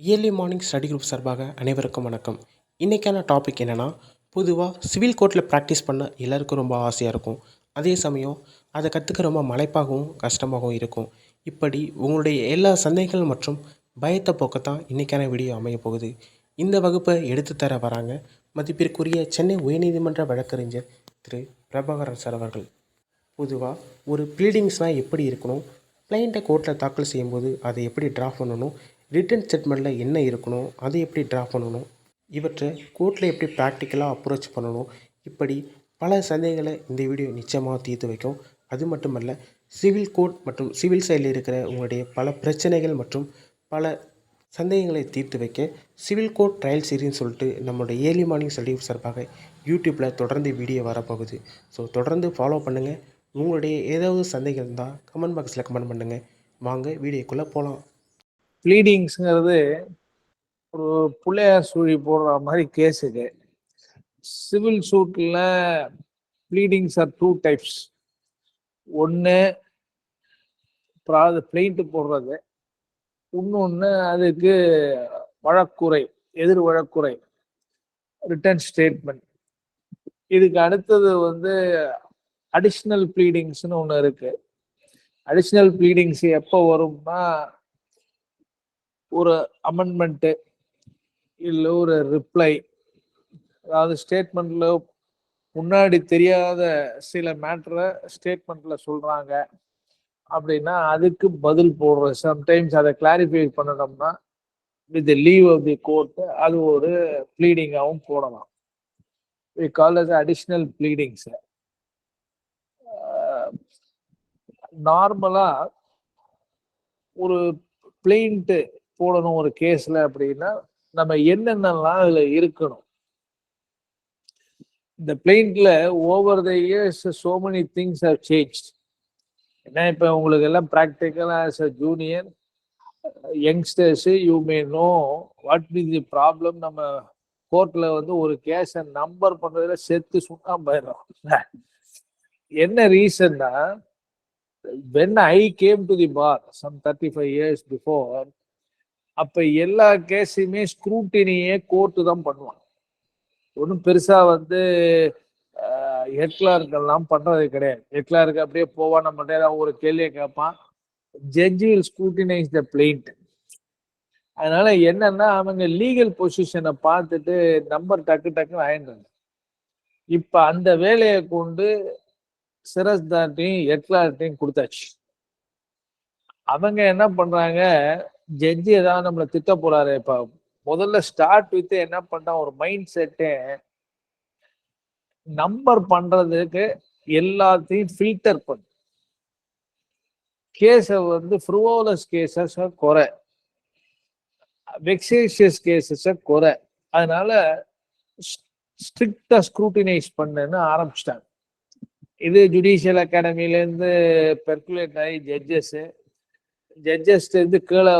Early morning study group சார்பாக அனைவருக்கும் வணக்கம். இன்றைக்கான டாபிக் என்னென்னா, பொதுவாக சிவில் கோர்ட்டில் ப்ராக்டிஸ் பண்ண எல்லாருக்கும் ரொம்ப ஆசையாக இருக்கும். அதே சமயம் அதை கற்றுக்க ரொம்ப மலைப்பாகவும் கஷ்டமாகவும் இருக்கும். இப்படி உங்களுடைய எல்லா சந்தேகங்கள் மற்றும் பயத்தை போக்கத்தான் இன்றைக்கான வீடியோ அமைய போகுது. இந்த வகுப்பை எடுத்துத்தர வராங்க மதிப்பிற்குரிய சென்னை உயர்நீதிமன்ற வழக்கறிஞர் திரு பிரபாகரன் சார் அவர்கள். பொதுவாக ஒரு ப்ளீடிங்ஸ்னால் எப்படி இருக்கணும், கிளைண்ட்டை கோர்ட்டில் தாக்கல் செய்யும்போது அதை எப்படி ட்ராஃப்ட் பண்ணணும், ரிட்டன் ஸ்டேட்மெண்ட்டில் என்ன இருக்கணும், அதை எப்படி ட்ராஃப்ட் பண்ணணும், இவற்றை கோர்ட்டில் எப்படி ப்ராக்டிக்கலாக அப்ரோச் பண்ணணும், இப்படி பல சந்தேகங்களை இந்த வீடியோ நிச்சயமாக தீர்த்து வைக்கும். அது மட்டுமல்ல, சிவில் கோர்ட் மற்றும் சிவில் சைடில் இருக்கிற உங்களுடைய பல பிரச்சனைகள் மற்றும் பல சந்தேகங்களை தீர்த்து வைக்க சிவில் கோர்ட் ட்ரையல் சீரின்னு சொல்லிட்டு நம்மளுடைய ஏர்லி மார்னிங் ஸ்டடி சார்பாக யூடியூப்பில் தொடர்ந்து வீடியோ வரப்போகுது. ஸோ தொடர்ந்து ஃபாலோ பண்ணுங்கள். உங்களுடைய ஏதாவது சந்தேகம் இருந்தால் கமெண்ட் பாக்ஸில் கமெண்ட் பண்ணுங்கள். வாங்க வீடியோக்குள்ளே போகலாம். ப்ளீடிங்ஸுங்கிறது ஒரு பிள்ளையார் சுழி போடுற மாதிரி கேஸ் இது. சிவில் சூட்டில் ப்ளீடிங்ஸ் ஆர் 2 டைப்ஸ். ஒன்று பிளெயிண்ட் போடுறது, இன்னொன்று அதுக்கு வழக்குரை, எதிர் வழக்குரை, ரிட்டன் ஸ்டேட்மெண்ட். இதுக்கு அடுத்தது அடிஷ்னல் ப்ளீடிங்ஸ்னு ஒன்று இருக்கு. அடிஷ்னல் ப்ளீடிங்ஸ் எப்போ வரும்னா, ஒரு அமெண்ட்மெண்ட்டு இல்லை ஒரு ரிப்ளை, அதாவது ஸ்டேட்மெண்ட்ல முன்னாடி தெரியாத சில மேட்டரை ஸ்டேட்மெண்ட்ல சொல்றாங்க அப்படின்னா அதுக்கு பதில் போடுறது. சம்டைம்ஸ் அதை கிளாரிஃபை பண்ணணும்னா with leave of the court அது ஒரு ப்ளீடிங்காகவும் போடலாம். We call as additional pleadings. நார்மலா ஒரு பிளெயிண்ட் போடணும் ஒரு கேஸ்ல அப்படின்னா நம்ம என்னென்னலாம் அதுல இருக்கணும். இந்த பிளெயிண்ட்ல over the years so many things have changed. ஏன்னா இப்ப உங்களுக்கு எல்லாம் ப்ராக்டிக்கலா as a junior youngsters you may know what is the problem. நம்ம கோர்ட்ல ஒரு கேஸை நம்பர் பண்றதுல செத்து சுண்ணாம போயிடும். என்ன ரீசன்னா, when I came to the bar some 35 years before, அப்ப எல்லா கேஸையுமே ஸ்க்ரூட்டினியே கோர்ட்டு தான் பண்ணுவாங்க. ஒன்றும் பெருசா ஹெட் கிளார்க் எல்லாம் பண்றது கிடையாது. ஹெட் கிளார்க் அப்படியே போவான், நம்ம ஒரு கேள்வியை கேட்பான், ஜட்ஜ் வில் ஸ்க்ரூட்டினைஸ் த பிளெயிண்ட். அதனால என்னன்னா, அவங்க லீகல் பொசிஷனை பார்த்துட்டு நம்பர் டக்கு டக்குன்னு ஆயிடுறாங்க. இப்ப அந்த வேலையை கொண்டு சிரஸ்தார்ட்டையும் ஹெட் கிளார்ட்டையும் கொடுத்தாச்சு. அவங்க என்ன பண்றாங்க, ஜட்ஜி ஏதாவது நம்மளை திட்ட போறாரு. இப்ப முதல்ல ஸ்டார்ட் வித் என்ன பண்றான், ஒரு மைண்ட் செட்டே நம்பர் பண்றதுக்கு எல்லாத்தையும் ஃபில்டர் பண்ணு. கேஸை ஃப்ரிவோலஸ் கேசஸ் குறை, வெக்ஸேஷியஸ் கேசஸ் குறை. அதனால ஸ்ட்ரிக்டா ஸ்க்ரூட்டினைஸ் பண்ணுன்னு ஆரம்பிச்சிட்டாங்க. இது ஜுடிஷியல் அகாடமிலேருந்து பெர்குலேட் ஆகி ஜட்ஜஸ்லேருந்து கீழே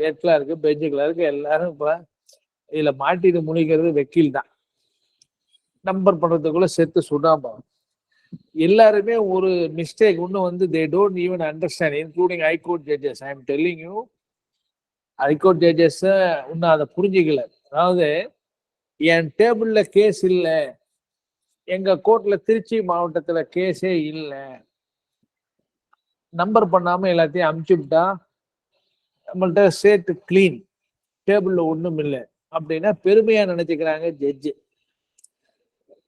ஹெட் கிளார்க்கு, பெஞ்சு கிளார்க்கு எல்லாரும் இப்போ இதில் மாட்டிட்டு முழிக்கிறது வக்கீல் தான். நம்பர் பண்ணுறதுக்குள்ள செத்து சுடாம எல்லாருமே ஒரு மிஸ்டேக் ஒன்று they don't even understand, including high court judges. I am telling you, high court judges இன்னும் அதை புரிஞ்சுக்கல. அதாவது என் டேபிள்ல கேஸ் இல்லை, எங்க கோர்ட்ல திருச்சி மாவட்டத்துல கேஸே இல்லை, நம்பர் பண்ணாம எல்லாத்தையும் அமுச்சுட்டா நம்மள்ட்ட சேட்டு கிளீன், டேபிள்ல ஒண்ணும் இல்லை அப்படின்னா பெருமையா நினைச்சுக்கிறாங்க ஜட்ஜு.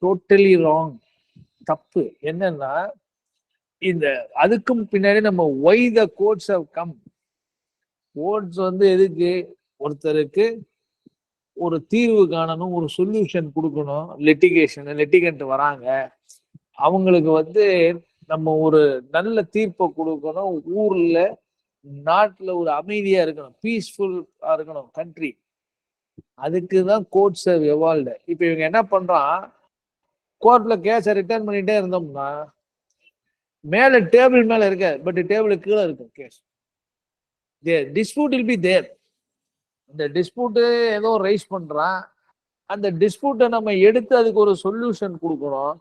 டோட்டலி ராங், தப்பு. என்னன்னா, இந்த அதுக்கும் பின்னாடி நம்ம why the courts have come. Courts எதுக்கு, ஒருத்தருக்கு ஒரு தீர்வு காணணும், ஒரு சொல்யூஷன் கொடுக்கணும். லிட்டிகண்ட் வராங்க, அவங்களுக்கு நம்ம ஒரு நல்ல தீர்ப்பை கொடுக்கணும். ஊர்ல நாட்டுல ஒரு அமைதியா இருக்கணும், பீஸ்ஃபுல்லா இருக்கணும் கண்ட்ரி. அதுக்குதான் கோர்ட்ஸ் ஹவ் எவால்வ்டு. இப்ப இவங்க என்ன பண்றான், கோர்ட்ல கேஸை ரிட்டர்ன் பண்ணிட்டே இருந்தோம்னா மேல டேபிள் மேல இருக்க, பட் டேபிள் கீழே இருக்கும் case. Dispute will be there. இந்த டிஸ்பியூட் ஏதோ ரைஸ் பண்றான், அந்த டிஸ்பியூட்டை நம்ம எடுத்து அதுக்கு ஒரு சொல்யூஷன் கொடுக்கணும்.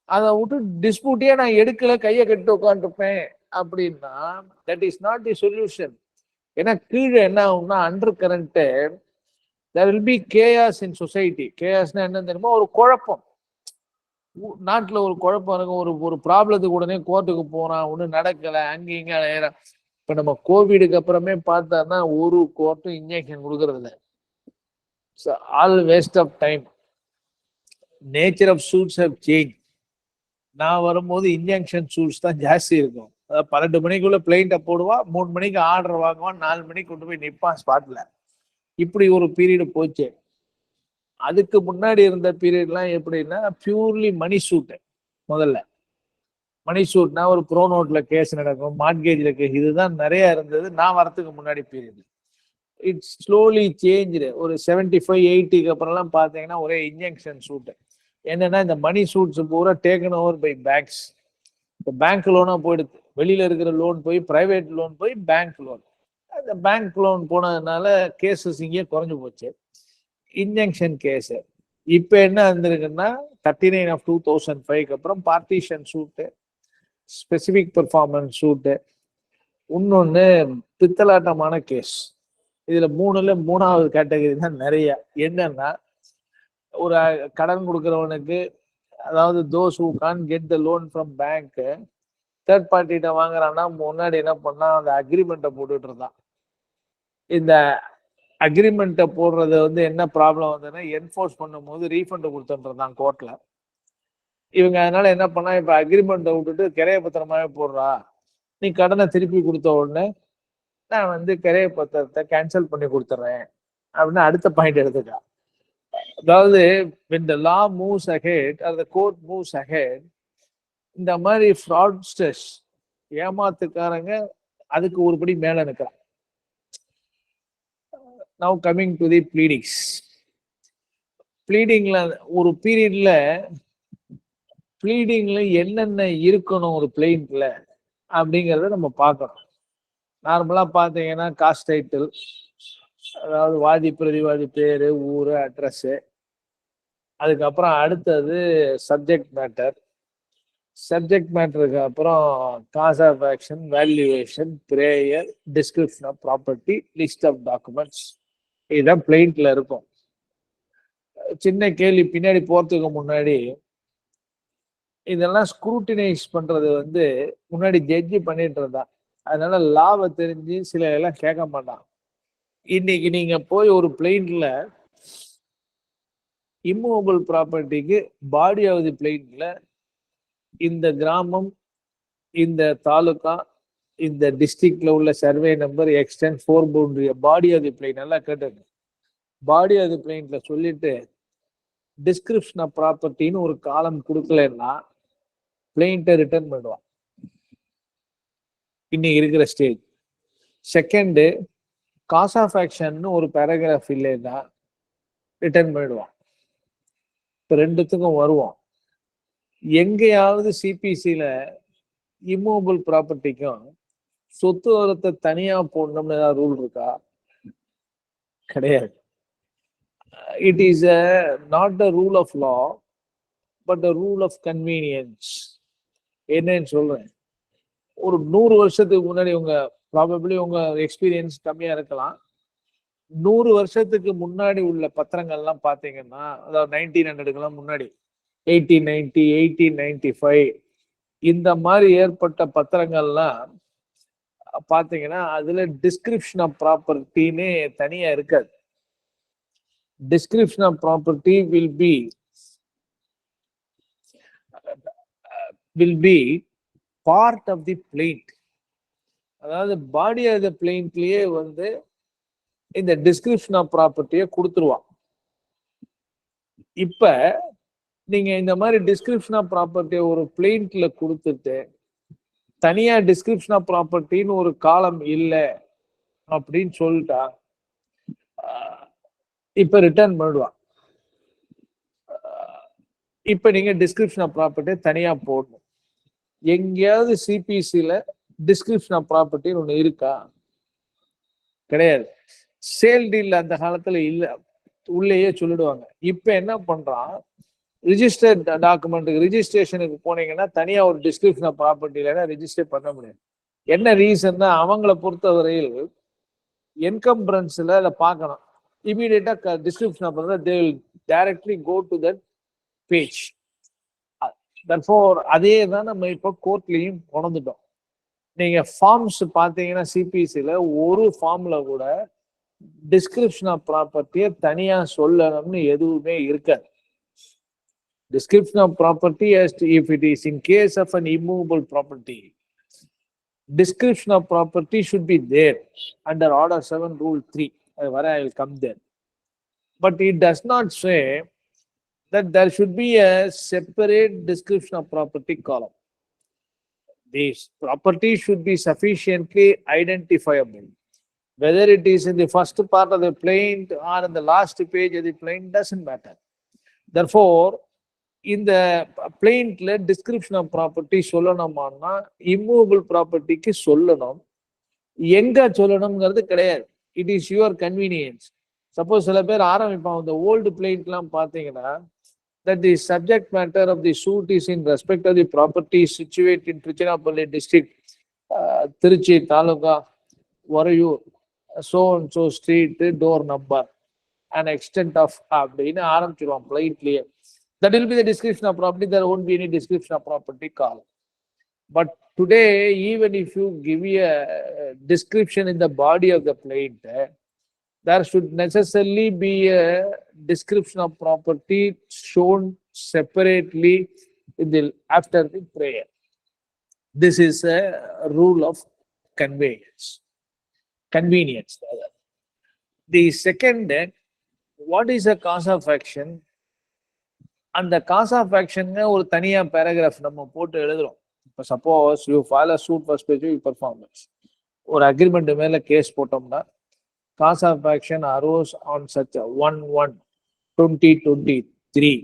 அதை விட்டு டிஸ்பியூட்டே நான் எடுக்கல, கையை கட்டி உட்காந்துருப்பேன் அப்படின்னா that is not the solution. ஏன்னா கீழே என்ன ஆகும்னா under current there will be chaos in society. chaosனா என்ன தெரியுமா, ஒரு குழப்பம். நாட்டுல ஒரு குழப்பம் இருக்கும். ஒரு ப்ராப்ளத்துக்கு உடனே கோர்ட்டுக்கு போறான், ஒன்றும் நடக்கல, அங்கே இங்க அலையறான். இப்ப நம்ம கோவிடுக்கு அப்புறமே பார்த்தோம்னா ஒரு கோர்ட்டும் இன்ஜெக்ஷன் கொடுக்கறது இல்லை. All waste of time. Nature of suits have change. நான் வரும்போது இன்ஜெக்ஷன் சூட்ஸ் தான் ஜாஸ்தி இருக்கும். அதாவது 12 மணிக்குள்ள பிளைண்ட்டை போடுவான், 3 மணிக்கு ஆர்டர் வாங்குவான், 4 மணிக்கு கொண்டு போய் நிற்பான் ஸ்பாட்ல. இப்படி ஒரு பீரியடு போச்சு. அதுக்கு முன்னாடி இருந்த பீரியட்லாம் எப்படின்னா பியூர்லி மணி சூட்டு. முதல்ல மணி சூட்னா ஒரு ப்ரோனோட்ல கேஸ் நடக்கும், மார்ட்கேஜ்ல கேஸ், இதுதான் நிறைய இருந்தது நான் வரத்துக்கு முன்னாடி பீரியட். It's slowly change. ஒரு 75 80க்கு அப்புறம்லாம் பார்த்தீங்கன்னா ஒரே இன்ஜெக்ஷன் சூட்டு. என்னன்னா இந்த மணி சூட்ஸ் பூரா டேக்கன் ஓவர் பை பேங்க்ஸ். இப்போ பேங்க் லோனா போயிடுது, வெளியில இருக்கிற லோன் போய் பிரைவேட் லோன் போய் பேங்க் லோன். அந்த பேங்க் லோன் போனதுனால கேசஸ் இங்கே குறைஞ்சு போச்சு. இன்ஜெக்ஷன் கேஸ் இப்போ என்ன வந்திருக்குன்னா 39/2005 அப்புறம் பார்ட்டிஷன் சூட்டு, ஸ்பெசிபிக் பெர்ஃபார்மன்ஸ் சூட்டு, இன்னொன்று பித்தலாட்டமான கேஸ். இதுல மூணாவது கேட்டகரி தான் நிறைய. என்னன்னா ஒரு கடன் கொடுக்குறவனுக்கு, அதாவது those who can get the loan from bank, third பார்ட்டிகிட்ட வாங்குறான்னா முன்னாடி என்ன பண்ணா அந்த அக்ரிமெண்ட்டை போட்டுட்டு இருந்தான். இந்த அக்ரிமெண்ட்டை போடுறது என்ன ப்ராப்ளம் வந்ததுன்னா என்ஃபோர்ஸ் பண்ணும் போது ரீஃபண்ட் கொடுத்துட்டுருந்தான் கோர்ட்ல. இவங்க அதனால என்ன பண்ணா, இப்ப அக்ரிமெண்ட்டை விட்டுட்டு கிரைய பத்திரமாவே போடுறா, நீ கடனை திருப்பி கொடுத்த உடனே நான் கிரைய பத்திரத்தை கேன்சல் பண்ணி கொடுத்துட்றேன் அப்படின்னு அடுத்த பாயிண்ட் எடுத்துக்கா. அதாவது when the law moves ahead or the court moves ahead, இந்த மாதிரி ஃப்ராட்ஸ்டர்ஸ், ஏமாத்துக்காரங்க அதுக்கு ஒருபடி மேல நிற்கிறான். Now coming to the pleadings. ப்ளீடிங்ல ஒரு பீரியட்ல ப்ளீடிங்ல என்னென்ன இருக்கணும் ஒரு பிளைண்ட்ல அப்படிங்கிறத நம்ம பார்க்கணும். நார்மலா பார்த்தீங்கன்னா காஸ்ட் டைட்டில், அதாவது வாதி பிரதிவாதி பேரு, ஊரு, அட்ரஸ். அதுக்கப்புறம் அடுத்தது சப்ஜெக்ட் மேட்டர். சப்ஜெக்ட் மேட்டருக்கு அப்புறம் cause of action, valuation, prayer, description of property, list of documents. இதுதான் பிளைண்ட்ல இருக்கும். சின்ன கேள்வி பின்னாடி போறதுக்கு முன்னாடி, இதெல்லாம் ஸ்க்ரூட்டினைஸ் பண்றது முன்னாடி ஜட்ஜி பண்ணிட்டு இருந்தான். அதனால லாவை தெரிஞ்சு சில எல்லாம் கேட்க மாட்டான். இன்னைக்கு நீங்க போய் ஒரு பிளைண்ட்ல இம்மூவபிள் ப்ராப்பர்ட்டிக்கு பாடி ஆஃப் தி பிளைண்ட்ல இந்த கிராமம், இந்த தாலுகா, இந்த டிஸ்ட்ரிக்ட்ல உள்ள survey number, extent, 4 boundary, body of the plaint எல்லாம் கேட்டுங்க. பாடி ஆஃப் தி பிளைண்ட்ல சொல்லிட்டு டிஸ்கிரிப்ஷன் ஆஃப் ப்ராப்பர்ட்டின்னு ஒரு காலம் கொடுக்கலன்னா பிளைண்ட்டை ரிட்டர்ன் பண்ணுவான். இன்னைக்கு இருக்கிற stage. Second, cause of action ஒரு பேராகிராஃப் இல்லைன்னா ரிட்டர்ன் பண்ணிடுவான். இப்போ ரெண்டுத்துக்கும் வருவோம். எங்கேயாவது சிபிசியில் இம்மூவபிள் ப்ராப்பர்ட்டிக்கும் சொத்து வரத்தை தனியா போடணும்னு ஏதாவது ரூல் இருக்கா? கிடையாது. It is not the rule of law but the rule of convenience. என்னன்னு சொல்றேன், ஒரு 100 வருஷத்துக்கு முன்னாடி ப்ராபபிளி உங்க எக்ஸ்பீரியன்ஸ் கம்மியா இருக்கலாம். 100 வருஷத்துக்கு முன்னாடி உள்ள பத்திரங்கள்லாம் பார்த்தீங்கன்னா, அதாவது 1900க்குலாம் முன்னாடி, 1890, 1895 இந்த மாதிரி ஏற்பட்ட பத்திரங்கள்லாம் பார்த்தீங்கன்னா அதுல டிஸ்கிரிப்ஷன் ஆஃப் ப்ராப்பர்ட்டின்னு தனியா இருக்காது. Description of property will be part of the plaint. அதாவது பாடி ஆஃப் தி பிளைண்ட்லயே இந்த டிஸ்கிரிப்ஷன் ஆஃப் ப்ராப்பர்ட்டியை கொடுத்துருவான். இப்ப நீங்க இந்த மாதிரி டிஸ்கிரிப்ஷன் ஆஃப் ப்ராப்பர்ட்டியை ஒரு பிளைண்ட்ல கொடுத்துட்டு தனியா டிஸ்கிரிப்ஷன் ஆஃப் ப்ராப்பர்ட்டின்னு ஒரு காலம் இல்லை அப்படின்னு சொல்லிட்டா இப்ப ரிட்டர்ன் பண்ணிடுவான். இப்ப நீங்க டிஸ்கிரிப்ஷன் ஆஃப் ப்ராப்பர்ட்டியை தனியா போடணும். எங்கேயாவது சிபிசில டிஸ்கிரிப்ஷன் ஆஃப் ப்ராப்பர்ட்டின்னு ஒண்ணு இருக்கா? கிடையாது. சேல் டீல் அந்த காலத்துல இல்ல, உள்ளேயே சொல்லிடுவாங்க. இப்ப என்ன பண்றான், ரிஜிஸ்டர் டாக்குமெண்ட்டுக்கு ரிஜிஸ்ட்ரேஷனுக்கு போனீங்கன்னா தனியா ஒரு டிஸ்கிரிப்ஷன் ஆஃப் ப்ராப்பர்ட்டி இல்லைன்னா ரிஜிஸ்டர் பண்ண முடியாது. என்ன ரீசன்னா அவங்கள பொறுத்தவரையில் என்கம்பரன்ஸ்ல பார்க்கணும். இமீடியட்டா டிஸ்கிரிப்ஷன் அப்புறம் they will directly go to that page. therefore அதே தான் நம்ம இப்போ கோர்ட்லயும் கொண்டுட்டோம். நீங்க ஃபார்ம்ஸ் பாத்தீங்கன்னா சிபிசில ஒரு ஃபார்ம்ல கூட டிஸ்கிரிப்ஷன் ஆஃப் ப்ராப்பர்ட்டியை தனியா சொல்லணும்னு எதுவுமே இருக்காது. Description of property as to if it is in case of an immovable property, description of property should be there under Order 7 Rule 3. Where I will come there. But it does not say that there should be a separate description of property column. This property should be sufficiently identifiable. Whether it is in the first part of the plaint or in the last page of the plaint doesn't matter. Therefore, இந்த பிளெயின்ட்ல description of property சொல்லணுமான்னா immovable ப்ராப்பர்ட்டிக்கு சொல்லணும். எங்க சொல்லணும்ங்கிறது கிடையாது. It is your convenience. Suppose சில பேர் ஆரம்பிப்பாங்க, இந்த old பிளெயின்ட்லாம் பார்த்தீங்கன்னா that the subject matter of the suit is in respect of the property situated in Tiruchirappalli district, Tiruchi Taluka, Varayur, so and so street, door number, and extent of அப்படின்னு ஆரம்பிச்சிருவான் பிளெயின்ட்லயே. That will be the description of property. There won't be any description of property column. But today, even if you give me a description in the body of the plaint, there should necessarily be a description of property shown separately in the after the prayer. This is a rule of convenience. The second, what is a cause of action? அந்த cause of action ஒரு தனியா paragraph நம்ம போட்டு எழுதுறோம். இப்போ suppose you file a suit for specific performance, ஒரு agreement மேல case போட்டோம்னா cause of action arose on such 1/1/2023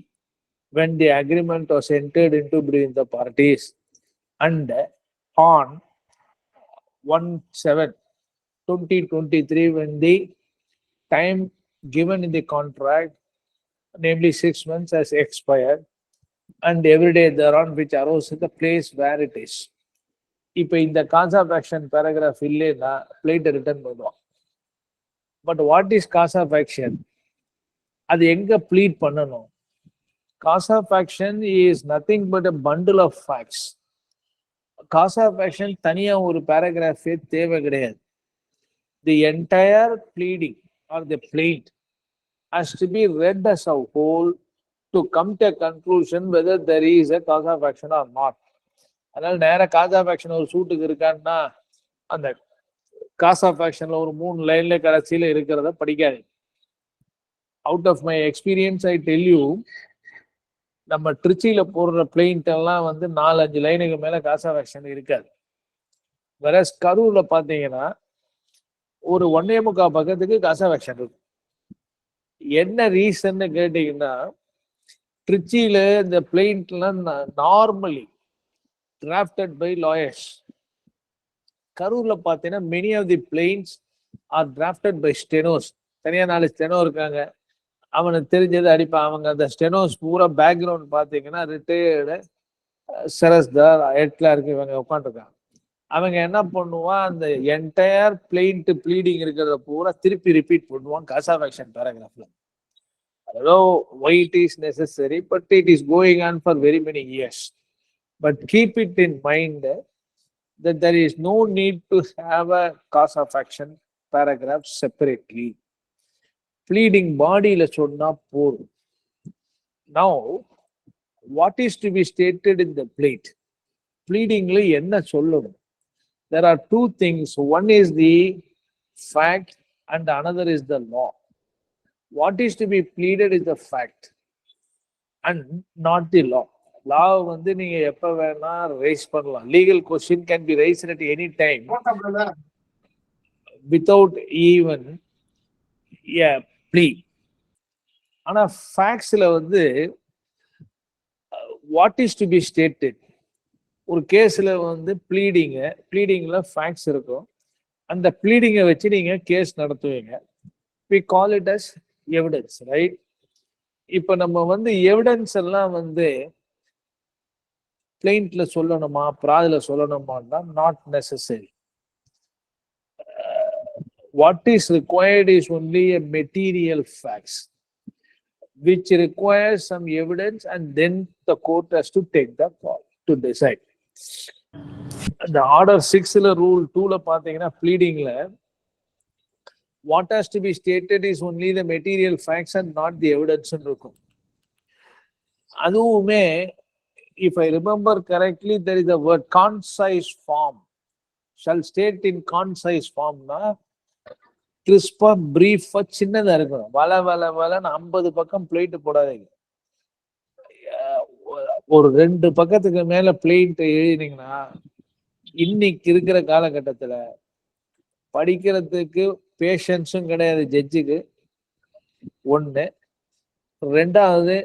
when the agreement was entered into between the parties and on 1/7/2023 when the time given in the contract, namely 6 months, has expired, and every day thereon which arose in the place where it is. இப்போ இந்த cos of action paragraph இல்லைன்னா பிளேட்டை return பண்ணுவோம். But what is cause of action? அது எங்க plead பண்ணணும்? Cause of action is nothing but a bundle of facts. Cause of action தனியா ஒரு பேராகிராஃபே தேவை கிடையாது. The entire pleading or the plaint has to be read as a whole to come to a conclusion whether there is a cause of action or not. அதனால நேர cos of action ஒரு சூட்டுக்கு இருக்கான்னா அந்த காஸ் ஆஃப் ஆக்ஷன்ல ஒரு 3 லைன்ல கடைசியில இருக்கிறத படிக்காது. Out of my experience I tell you, நம்ம திருச்சியில போடுற பிளெயிண்ட் எல்லாம் 4-5 லைனுக்கு மேல காஸ் ஆஃப் ஆக்ஷன் இருக்காது. வேற கரூர்ல பாத்தீங்கன்னா ஒரு 1.25 பக்கத்துக்கு காஸ் ஆஃப் ஆக்ஷன் இருக்கு. என்ன ரீசன் கேட்டீங்கன்னா, திருச்சியில இந்த பிளெயிண்ட்லாம் நார்மலி டிராஃப்டட் பை லாயர்ஸ். கரூர்ல பார்த்தீங்கன்னா many of the plaints are drafted by stenos. தனியா 4 ஸ்டெனோ இருக்காங்க, அவனுக்கு தெரிஞ்சது அடிப்பான். அவங்க அந்த ஸ்டெனோஸ் பூரா பேக்ரவுண்ட் பார்த்தீங்கன்னா ரிட்டையர்டு சரஸ்தார், ஹெட் கிளார்க் இவங்க உட்காந்துருக்காங்க. அவங்க என்ன பண்ணுவான், அந்த என்டையர் பிளெயிண்ட் ப்ளீடிங் இருக்கிறத பூரா திருப்பி ரிப்பீட் பண்ணுவான் காஸ் ஆஃப் ஆக்ஷன் பேராகிராஃப்ல. Although why it is necessary, but it is going on for very many years. But keep it in mind that there is no need to have a cause of action paragraph separately. Pleading body la sonna porum. Now, what is to be stated in the plead? Pleading la enna sollum? There are two things. One is the fact and another is the law. What is to be pleaded is the fact and not the law. Law நீங்க எப்ப வேணா rice பண்ணலாம். Legal question can be raised at any time without even a plea. ஆனா factsல what is to be stated? ஒரு கேஸ்ல ப்ளீடிங்ல facts இருக்கும். அந்த ப்ளீடிங்கை வச்சு நீங்க case நடத்துவீங்க. we call it as evidence, right? இப்ப நம்ம எவிடன்ஸ் எல்லாம் பிளெயிண்ட்ல சொல்லணுமா, பிராதுல சொல்லணுமான்னா not necessary. What is required is only a material facts, which requires some evidence, and then the court has to take the call to decide. The order 6 rule 2 பாத்தீங்கன்னா pleadingல what has to be stated is only the material facts and not the evidence இருக்கும். அதுவுமே if I remember correctly, there is a word concise form. Shall state in concise form na கிறிஸ்பா பிரீஃபா சின்னதா இருக்கணும். வளன்னு 50 பக்கம் plate போடாதீங்க. ஒரு 2 பக்கத்துக்கு மேல plate எழுதினீங்கன்னா இன்னைக்கு இருக்கிற காலகட்டத்துல படிக்கிறதுக்கு பேஷன்ஸும் கிடையாது ஜட்ஜுக்கு. ஒண்ணு. ரெண்டாவது,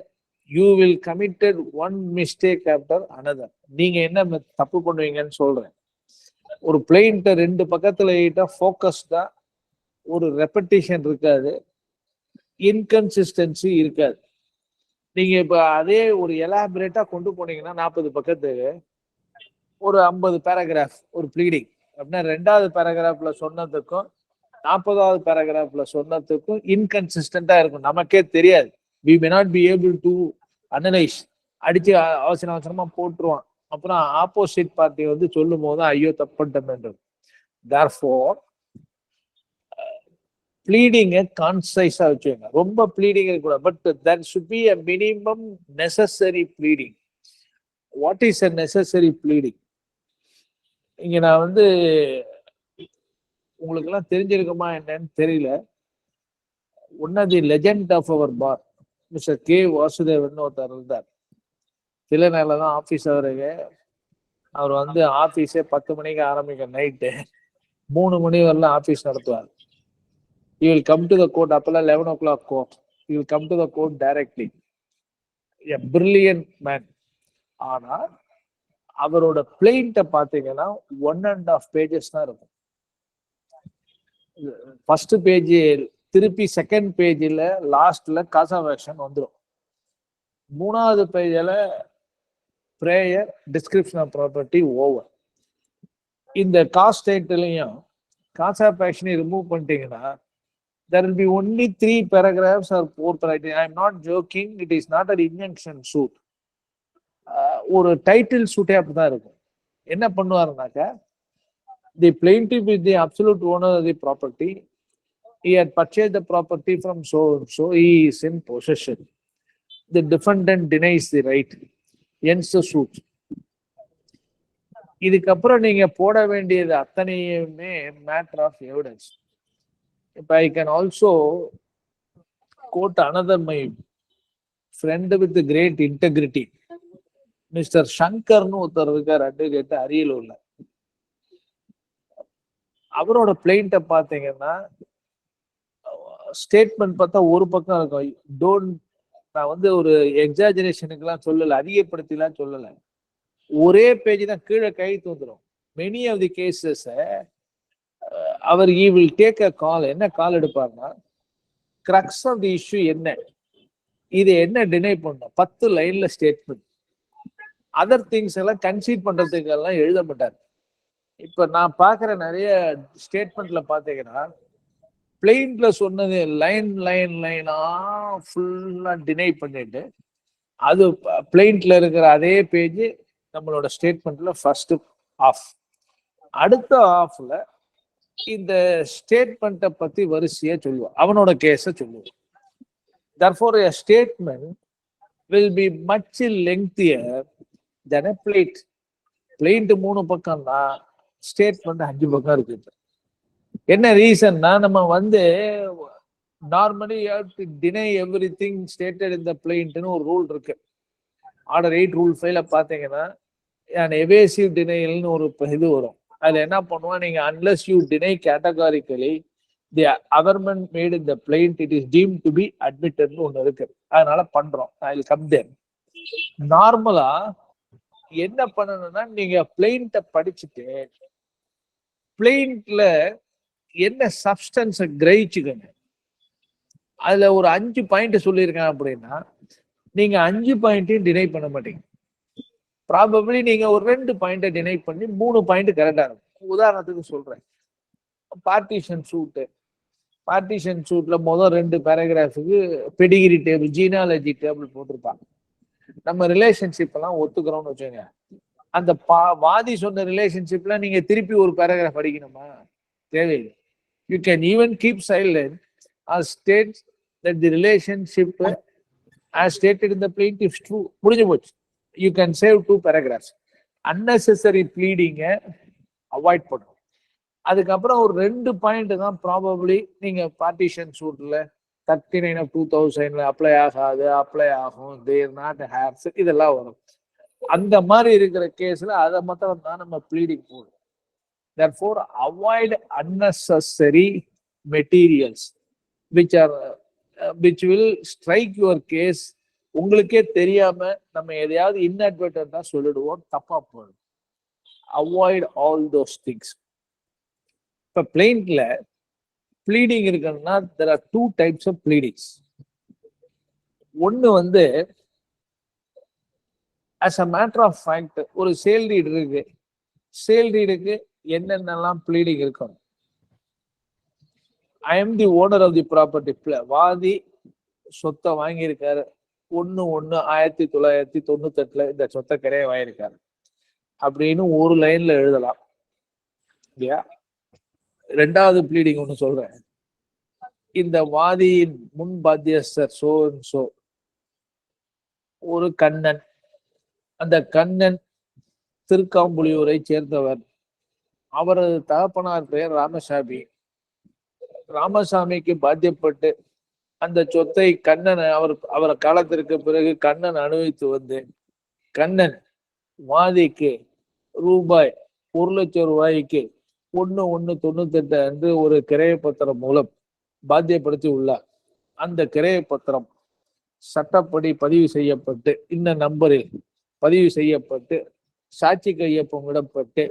you will committed one mistake after another. நீங்க என்ன தப்பு பண்ணுவீங்கன்னு சொல்றேன். ஒரு பிளெயின்ட்ட 2 பக்கத்துல எழுதிட்டா ஃபோக்கஸ்டா, ஒரு ரெப்படிஷன் இருக்காது, இன்கன்சிஸ்டன்சி இருக்காது. நீங்க இப்ப அதே ஒரு எலாபரேட்டா கொண்டு போனீங்கன்னா 40 பக்கத்துக்கு ஒரு 50 பேராகிராஃப் ஒரு ப்ளீடிங் அப்படின்னா 2வது பேராகிராஃப்ல சொன்னதுக்கும் 40வது பேராகிராஃப்ல சொன்னதுக்கும் இன்கன்சிஸ்டன்டா இருக்கும். நமக்கே தெரியாது. we may not be able to analyze. அடிச்சு அவசரமா போட்டுருவான். அப்புறம் ஆப்போசிட் பார்ட்டி வந்து சொல்லும் போது ஐயோ தப்புட்டோம். therefore ப்ளீடிங்கை கான்சைஸா வச்சுக்கோங்க. ரொம்ப ப்ளீடிங் இருக்கக்கூடாது. But there should be a minimum necessary pleading. what is a necessary pleading? இங்க நான் வந்து உங்களுக்கு எல்லாம் தெரிஞ்சிருக்குமா என்னன்னு தெரியல. One of the legend of our bar mister K Vasudevan ஒருத்தர் இருந்தார். சில நேரம் தான் ஆஃபீஸ் அவருக்கு. அவர் வந்து ஆஃபீஸே 10 மணிக்கு ஆரம்பிக்க, நைட்டு 3 மணி வரலாம் ஆஃபீஸ் நடத்துவார். He will come to the court. அப்பெல்லாம் 11 o'clock court. He will come to the court directly. A brilliant man. ஆனா அவரோட பிளெயின்ட்ட பாத்தீங்கன்னா 1.5 pages தான் இருக்கும். ஃபர்ஸ்ட் பேஜ் திருப்பி செகண்ட் பேஜ்ல லாஸ்ட்ல காஸ் ஆஃப் ஆக்ஷன் வந்துடும். 3வது பேஜ்ல prayer, description of property, over. இந்த காஸ்ட் டைட்டிலையும் காஸ் ஆஃப் ஆக்ஷனை ரிமூவ் பண்ணிட்டீங்கன்னா there will be only 3 paragraphs or 4 paragraphs. I am not joking. It is not an injunction suit. ஒரு டைட்டில் சூட்டே அப்படிதான் இருக்கும். என்ன பண்ணுவாருனாக்கா, the plaintiff is the absolute owner of the property. He had purchased the property from so and so. He is in possession. The defendant denies the right. Ends the suit. இதுக்கப்புறம் நீங்க போட வேண்டியது அத்தனையுமே matter of evidence. If I can also quote another my friend with great integrity, Mr. Shankarnu ஒருத்தர் இருக்கார், advocate, அரியலூர்ல. அவரோட பிளெயின்ட்ட பாத்தீங்கன்னா statement பார்த்தா ஒரு பக்கம் இருக்கும். நான் வந்து ஒரு எக்ஸாஜரேஷனுக்கு எல்லாம் சொல்லல, அதிகப்படுத்திலாம் சொல்லல. ஒரே பேஜ் தான், கீழே கைத்து வந்துடும். மெனி ஆஃப் தி கேசஸ் அவர் he will take a call. என்ன கால் எடுப்பார்னா, கிரக்ஸ் ஆஃப் தி இஷ்யூ என்ன, இது என்ன டினை பண்ணும், 10 லைன்ல ஸ்டேட்மெண்ட். அதர் திங்ஸ் எல்லாம் கன்சீட் பண்றதுக்கு எல்லாம் எழுத மாட்டார். இப்ப நான் பாக்குற நிறைய ஸ்டேட்மெண்ட்ல பாத்தீங்கன்னா பிளெயின்ல சொன்னது லைனா ஃபுல்லா டினை பண்ணிட்டு, அது பிளெயின்ல இருக்கிற அதே பேஜ் நம்மளோட ஸ்டேட்மெண்ட்ல ஃபர்ஸ்ட் ஆஃப், அடுத்த ஆஃப்ல இந்த ஸ்டேட்மெண்ட்டை பத்தி வரிசையா சொல்லுவான், அவனோட கேஸ சொல்லுவான். therefore a statement will be much lengthier than a plate. plate 3 பக்கம் தான், ஸ்டேட்மெண்ட் 5 பக்கம் இருக்கு. என்ன ரீசன்னா, நம்ம வந்து normally deny everything stated in the பிளெயின்ட்னு ஒரு ரூல் இருக்கு. ஆர்டர் 8 ரூல் 5ல பாத்தீங்கன்னா எவேசிவ் டினைல்னு ஒரு இது வரும். அதுல என்ன பண்ணுவா, நீங்க unless you deny categorically the averment made in the plaint, it is deemed to be admitted னு ஒண்ணு இருக்கு. அதனால பண்றோம். I will come there. நார்மலா என்ன பண்ணணும்னா, நீங்க பிளெயின்ட்ட படிச்சுட்டு பிளெயின்ட்ல என்ன சப்ஸ்டன்ஸ் கிரகிச்சுக்கங்க. அதுல ஒரு 5 பாயிண்ட் சொல்லியிருக்கேன் அப்படின்னா நீங்க 5 பாயிண்ட்டையும் டினை பண்ண மாட்டீங்க. ப்ராபபிளி நீங்க ஒரு 2 பாயிண்ட்டை டினை பண்ணி 3 பாயிண்ட் கரெக்டா இருக்கும். உதாரணத்துக்கு சொல்றேன், பார்ட்டிஷன் சூட்டு பார்ட்டிஷன் சூட்ல முதல் 2 பேராகிராஃபுக்கு பெடிகிரி டேபிள், ஜீனாலஜி டேபிள் போட்டிருப்பாங்க. நம்ம ரிலேஷன்ஷிப் எல்லாம் ஒத்துக்கிறோம்னு வச்சுங்க, அந்த வாதி சொன்ன ரிலேஷன்ஷிப்ல நீங்க திருப்பி ஒரு பேராகிராஃப் அடிக்கணுமா? தேவையில்லை. You can even keep silent or state that the relationship as stated in the plaintiff's true. முடிஞ்சு போச்சு. You can save 2 paragraphs. unnecessary pleading avoid பண்ணும். அதுக்கப்புறம் ஒரு 2 பாயிண்ட் தான் ப்ராபப்ளி நீங்க பார்ட்டிஷன் சூட்ல 39 of 2000 அப்ளை ஆகாது, அப்ளை ஆகும், தேர் நாட் ஹேர்ஸ், இதெல்லாம் வரும். அந்த மாதிரி இருக்கிற கேஸ்ல அதை மாத்திரம் தான் நம்ம ப்ளீடிங் போடுறோம். therefore avoid unnecessary materials which will strike your case. உங்களுக்கே தெரியாம நம்ம எதையாவது இன்அட்வர்டன்டா சொல்லிடுவோம், தப்பா போயிடும். Avoid all those things. இப்ப பிளெயின்ட்ல ப்ளீடிங் இருக்குன்னா there are 2 types of pleadings. ஒன்னு வந்து as a matter of fact ஒரு சேல் டீட் இருக்கு, சேல் டீடுக்கு என்னென்னலாம் ப்ளீடிங் இருக்கும். I am the owner of the property. வாதி சொத்தை வாங்கியிருக்காரு, 1/1/1998 இந்த சொத்தை கிடையாது வாங்கியிருக்காரு அப்படின்னு ஒரு லைன்ல எழுதலாம் இல்லையா? 2வது ப்ளீடிங் ஒண்ணு சொல்றேன். இந்த வாதியின் முன் பாத்தியஸ்தர் சோ அண்ட் சோ ஒரு கண்ணன், அந்த கண்ணன் திருக்காம்புலியூரை சேர்ந்தவர், அவரது தகப்பனார் பெயர் ராமசாமி. ராமசாமிக்கு பாத்தியப்பட்டு அந்த சொத்தை கண்ணன் அவர் காலத்திற்கு பிறகு கண்ணன் அனுபவித்து வந்து கண்ணன் வாதிக்கு ரூபாய் 1,00,000 1/1/98 அன்று ஒரு கிரைய பத்திரம் மூலம் பாத்தியப்படுத்தி உள்ளார். அந்த கிரைய பத்திரம் சட்டப்படி பதிவு செய்யப்பட்டு இந்த நம்பரில் பதிவு செய்யப்பட்டு சாட்சி கையொப்பம் விடப்பட்டு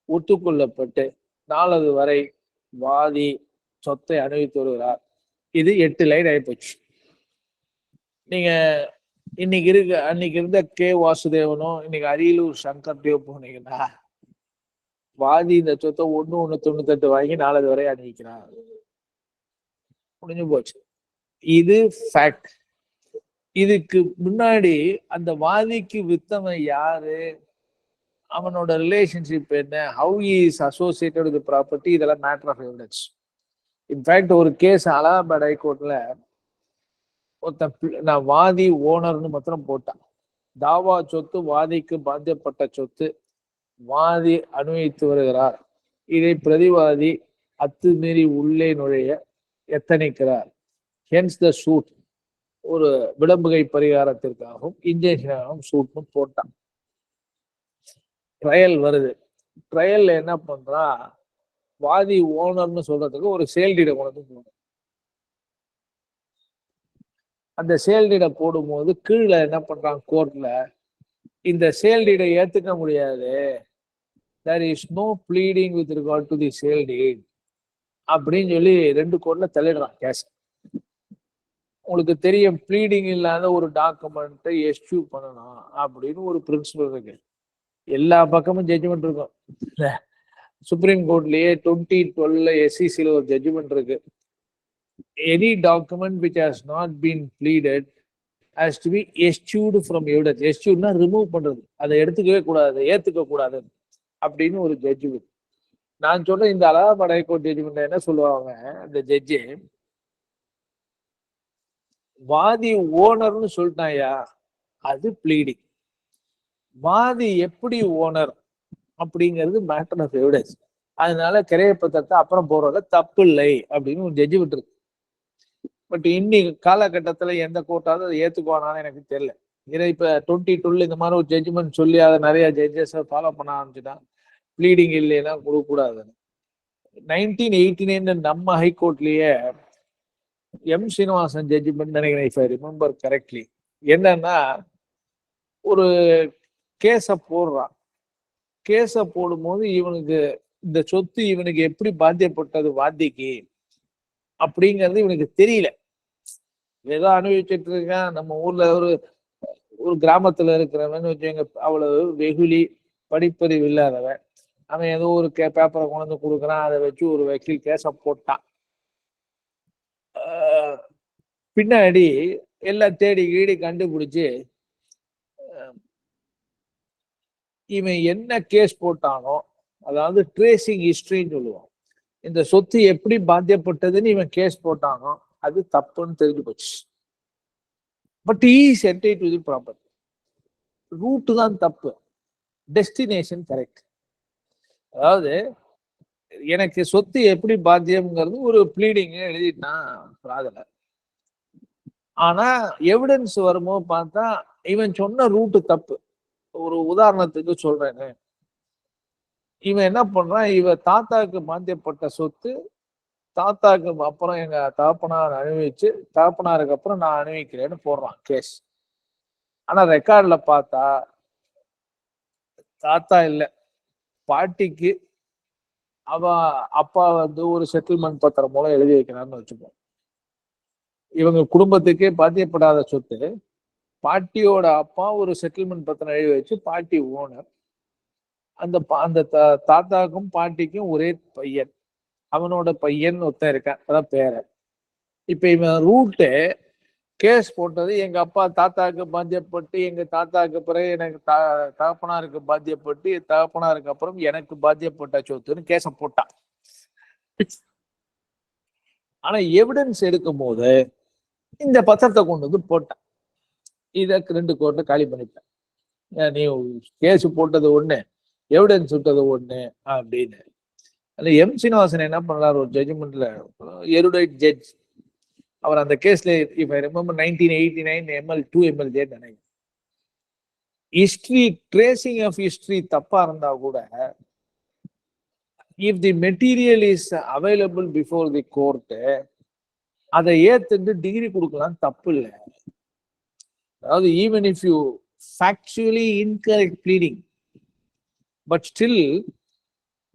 ஒத்துக்கொள்ளப்பட்டு நாளது வரை வாதி சொத்தை அனுபவித்து வருகிறார். இது 8 லைன் ஆயிப்போச்சு. நீங்க அன்னைக்கு இருந்த கே வாசுதேவனோ இன்னைக்கு அரியலூர் சங்கர் தேவ் போனீங்கன்னா வாதி இந்த சொத்தை 1/1/98 வாங்கி நாளது வரை அனுபவிக்கிறார். முடிஞ்சு போச்சு. இது ஃபேக்ட். இதுக்கு முன்னாடி அந்த வாதிக்கு வித்தவன் யாரு, அவனோட ரிலேஷன்ஷிப் என்ன, how is associated with property, இதெல்லாம் மேட்டர் ஆஃப் எவிடன்ஸ். இன்ஃபேக்ட் ஒரு கேஸ் அலகாபாத் ஹைகோர்ட்ல நான் வாதி ஓனர்னு மாத்திரம் போட்டான். தாவா சொத்து வாதிக்கு பாத்தியப்பட்ட சொத்து, வாதி அனுபவித்து வருகிறார், இதை பிரதிவாதி அத்துமீறி உள்ளே நுழைய எத்தனைக்கிறார், ஹென்ஸ் த சூட், ஒரு விளம்புகை பரிகாரத்திற்காகவும் இன்ஜெக்ஷனாகவும் சூட்னு போட்டான். ட்ரையல் வருது. ட்ரையல்ல என்ன பண்றா, வாதி ஓனர்னு சொல்றதுக்கு ஒரு சேல் டீடை கொண்டு போகணும். அந்த சேல் டீடை போடும்போது கீழே என்ன பண்றாங்க கோர்ட்ல, இந்த சேல் டீடை ஏத்துக்க முடியாது, there is no pleading with regard to the sale deed அப்படின்னு சொல்லி 2 கோர்ட்ல தள்ளிடுறான் கேஸ். உங்களுக்கு தெரியும், ப்ளீடிங் இல்லாத ஒரு டாக்குமெண்ட்டை எஸ்யூ பண்ணணும் அப்படின்னு ஒரு பிரின்சிபல் இருக்கு. எல்லா பக்கமும் ஜட்ஜ்மெண்ட் இருக்கும். சுப்ரீம் கோர்ட்லயே 2012 SECல ஒரு ஜட்ஜ்மெண்ட் இருக்கு. Any document which has not been pleaded has to be eschewed from evidence. எஸ்யூட்னா ரிமூவ் பண்றது, அதை எடுத்துக்கவே கூடாது, ஏத்துக்க கூடாது அப்படின்னு ஒரு ஜட்ஜ்மெண்ட். நான் சொல்றேன், இந்த அலகாபாத் ஹைகோர்ட் ஜட்ஜ்மெண்ட் என்ன சொல்லுவாங்க, அந்த ஜட்ஜி வாதி ஓனர்னு சொல்லிட்டாயா, அது ப்ளீடிங். வாதி எப்படி ஓனர் அப்படிங்கிறது மேட்டர் ஆஃப் எவிடன்ஸ். அதனால கிரைய பத்திரத்தை அப்புறம் போடுறத தப்பு இல்லை அப்படின்னு ஒரு ஜட்ஜ்மெண்ட் இருக்கு. பட் இன்னைக்கு காலகட்டத்துல எந்த கோர்ட்டாவது அதை ஏத்துக்குவானான்னு எனக்கு தெரியல. இதை இப்ப 2022 இந்த மாதிரி ஒரு ஜட்ஜ்மெண்ட் சொல்லி அதை நிறைய ஜட்ஜஸ் ஃபாலோ பண்ண ஆரம்பிச்சுட்டான். ப்ளீடிங் இல்லைன்னா கொடுக்கக்கூடாது. 1989 நம்ம ஹைகோர்ட்லயே எம் சீனிவாசன் ஜட்ஜ்மெண்ட் நினைக்கிறேன், இஃப் ஐ ரிமெம்பர் கரெக்ட்லி. என்னன்னா, ஒரு கேஸ போடுறான். கேஸ போடும்போது இவனுக்கு இந்த சொத்து இவனுக்கு எப்படி பாத்தியப்பட்டது வாதிக்கு அப்படிங்கிறது இவனுக்கு தெரியல. ஏதோ அனுபவிச்சுட்டு இருக்கான். நம்ம ஊர்ல ஒரு கிராமத்துல இருக்கிறவன் வச்சுங்க, அவ்வளவு வெகுளி, படிப்பறிவு இல்லாதவன், அவன் ஏதோ ஒரு பேப்பரை கொண்டு வந்து கொடுக்குறான், அதை வச்சு ஒரு வக்கீல் கேஸ போட்டான். பின்னாடி எல்லாம் தேடி கீடி கண்டுபிடிச்சு இவன் என்ன கேஸ் போட்டானோ, அதாவது ட்ரேசிங் ஹிஸ்டரின்னு சொல்லுவோம், இந்த சொத்து எப்படி பாத்தியப்பட்டதுன்னு இவன் கேஸ் போட்டானோ அது தப்புன்னு தெரிஞ்சு போச்சு. But is entitled to the property. Route தான் தப்பு, டெஸ்டினேஷன் கரெக்ட். அதாவது எனக்கு சொத்து எப்படி பாத்தியம்ங்கிறது ஒரு ப்ளீடிங் எழுதிட்டான் ராதல. ஆனா எவிடன்ஸ் வரும்போது பார்த்தா இவன் சொன்ன ரூட்டு தப்பு. ஒரு உதாரணத்துக்கு சொல்றேன்னு, இவன் என்ன பண்றான், இவன் தாத்தாவுக்கு பாத்தியப்பட்ட சொத்து தாத்தாக்கு அப்புறம் எங்க தகப்பனார் அனுபவிச்சு, தகப்பனாருக்கு அப்புறம் நான் அனுபவிக்கிறேன்னு போடுறான் கேஸ். ஆனா ரெக்கார்ட்ல பார்த்தா தாத்தா இல்ல, பாட்டிக்கு அவ அப்பா வந்து ஒரு செட்டில்மெண்ட் பத்திரம் மூலம் எழுதி வைக்கிறான்னு வச்சுப்போம். இவங்க குடும்பத்துக்கே பாத்தியப்படாத சொத்து, பாட்டியோட அப்பா ஒரு செட்டில்மெண்ட் பத்திரம் எழுதி வச்சு, பாட்டி ஓனர். அந்த தாத்தாக்கும் பாட்டிக்கும் ஒரே பையன், அவனோட பையன் ஒருத்தன் இருக்கான், அதான் பேரன். இப்ப இவன் ரூட்டு கேஸ் போட்டது எங்க அப்பா தாத்தாவுக்கு பாத்தியப்பட்டு, எங்க தாத்தாவுக்கு பிறகு எனக்கு தகப்பனாருக்கு பாத்தியப்பட்டு, தகப்பனாருக்கு அப்புறம் எனக்கு பாத்தியப்பட்ட சொத்துன்னு கேஸ போட்டான். ஆனா எவிடன்ஸ் எடுக்கும் போது இந்த பத்திரத்தை கொண்டு வந்து போட்டான். இத 2 கோர்ட்ல காலி பண்ணிட்டேன். நீ கேஸ் போட்டது ஒண்ணு, எவிடன்ஸ் விட்டது ஒண்ணு அப்படின்னு. அதுல எம் சீனிவாசன் என்ன பண்ணாரு, ஒரு ஜட்ஜ்மெண்ட்ல எருடைட் ஜட்ஜ், அவர் அந்த கேஸ்ல if I remember 1989 ML2 MLJ நினைக்கிறேன். ஹிஸ்டரி ட்ரேசிங் ஆஃப் ஹிஸ்டரி தப்பா இருந்தா கூட, if the material is available before the court, அதை ஏத்துட்டு டிகிரி கொடுக்கலாம், தப்பு இல்லை. அதாவது even if you factually incorrect bleeding, but still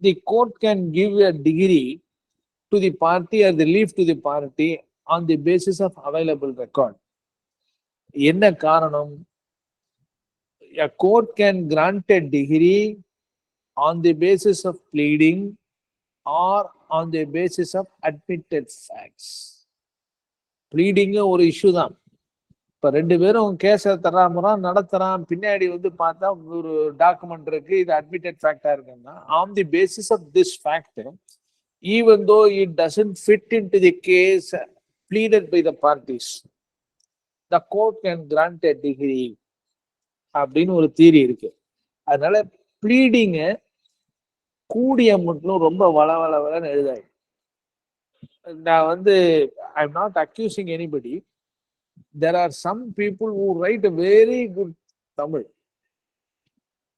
the court can give a degree to the party or the leave to the party on the basis of available record. என்ன காரணம்? A court can grant a degree on the basis of pleading or on the basis of admitted facts. Bleeding ஒரு issue தான். இப்ப 2 பேரும் கேஸ தராமறான் நடத்துறான், பின்னாடி வந்து பார்த்தா ஒரு டாக்குமெண்ட் இருக்கு, இது அட்மிட்டட் ஃபேக்டா இருக்குன்னா, on the basis of this fact, even though it doesn't fit into the case pleaded by the parties, the court can grant a degree அப்படின்னு ஒரு தியரி இருக்கு. அதனால ப்ளீடிங் கூடிய மட்டும் ரொம்ப வளவளன்னு எழுதாது. நான் வந்து I am not accusing anybody. There are some people who write a very good Tamil.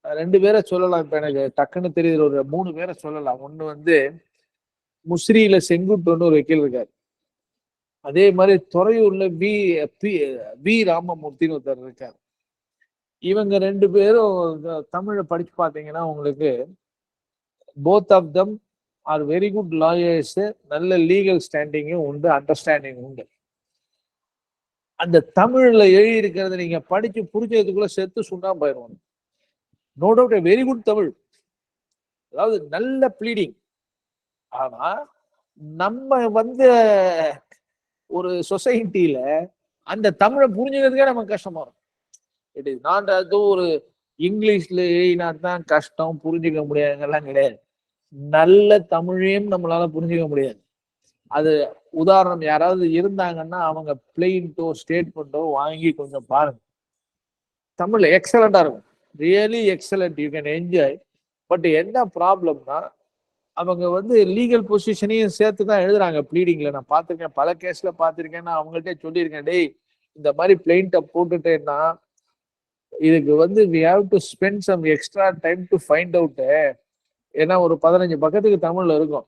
2 பேரை சொல்லலாம், இப்ப எனக்கு டக்குன்னு தெரியுது, ஒரு 3 பேரை சொல்லலாம். ஒண்ணு வந்து முசிறியில செங்குட்டுன்னு ஒரு வக்கீல் இருக்காரு. அதே மாதிரி துறையூர்ல வி ராமமூர்த்தின்னு ஒருத்தர் இருக்காரு. இவங்க 2 பேரும் தமிழை படிச்சு பார்த்தீங்கன்னா உங்களுக்கு both of them are very good lawyers. நல்ல லீகல் ஸ்டாண்டிங்கும் உண்டு, அண்டர்ஸ்டாண்டிங் உண்டு. அந்த தமிழ்ல எழுதி இருக்கிறத நீங்க படிச்சு புரிஞ்சதுக்குள்ள செத்து சுண்ணாம்பு போயிடுவாங்க. No doubt very good Tamil, அதாவது நல்ல ப்ளீடிங். ஆனா நம்ம வந்து ஒரு சொசைட்டில அந்த தமிழை புரிஞ்சுக்கிறதுக்கே நமக்கு கஷ்டமா இருக்கும். இட் இஸ் நாட் அது ஒரு இங்கிலீஷ்ல எழுதினா தான் கஷ்டம், புரிஞ்சுக்க முடியாதுங்கெல்லாம் கிடையாது. நல்ல தமிழையும் நம்மளால புரிஞ்சுக்க முடியாது. அது உதாரணம் யாராவது இருந்தாங்கன்னா அவங்க பிளெயின்ட்டோ ஸ்டேட்மெண்ட்டோ வாங்கி கொஞ்சம் பாருங்க. தமிழ் எக்ஸலண்டா இருக்கும், really excellent, you can enjoy. But என்ன ப்ராப்ளம்னா அவங்க வந்து லீகல் பொசிஷனையும் சேர்த்து தான் எழுதுறாங்க ப்ளீடிங்ல. நான் பார்த்துருக்கேன், பல கேஸ்ல பார்த்துருக்கேன். நான் அவங்கள்ட்ட சொல்லியிருக்கேன், டேய் இந்த மாதிரி பிளெயின்ட்டை போட்டுட்டேன்னா இதுக்கு வந்து we have to spend some extra time to find out. ஏன்னா ஒரு 15 பக்கத்துக்கு தமிழ்ல இருக்கும்.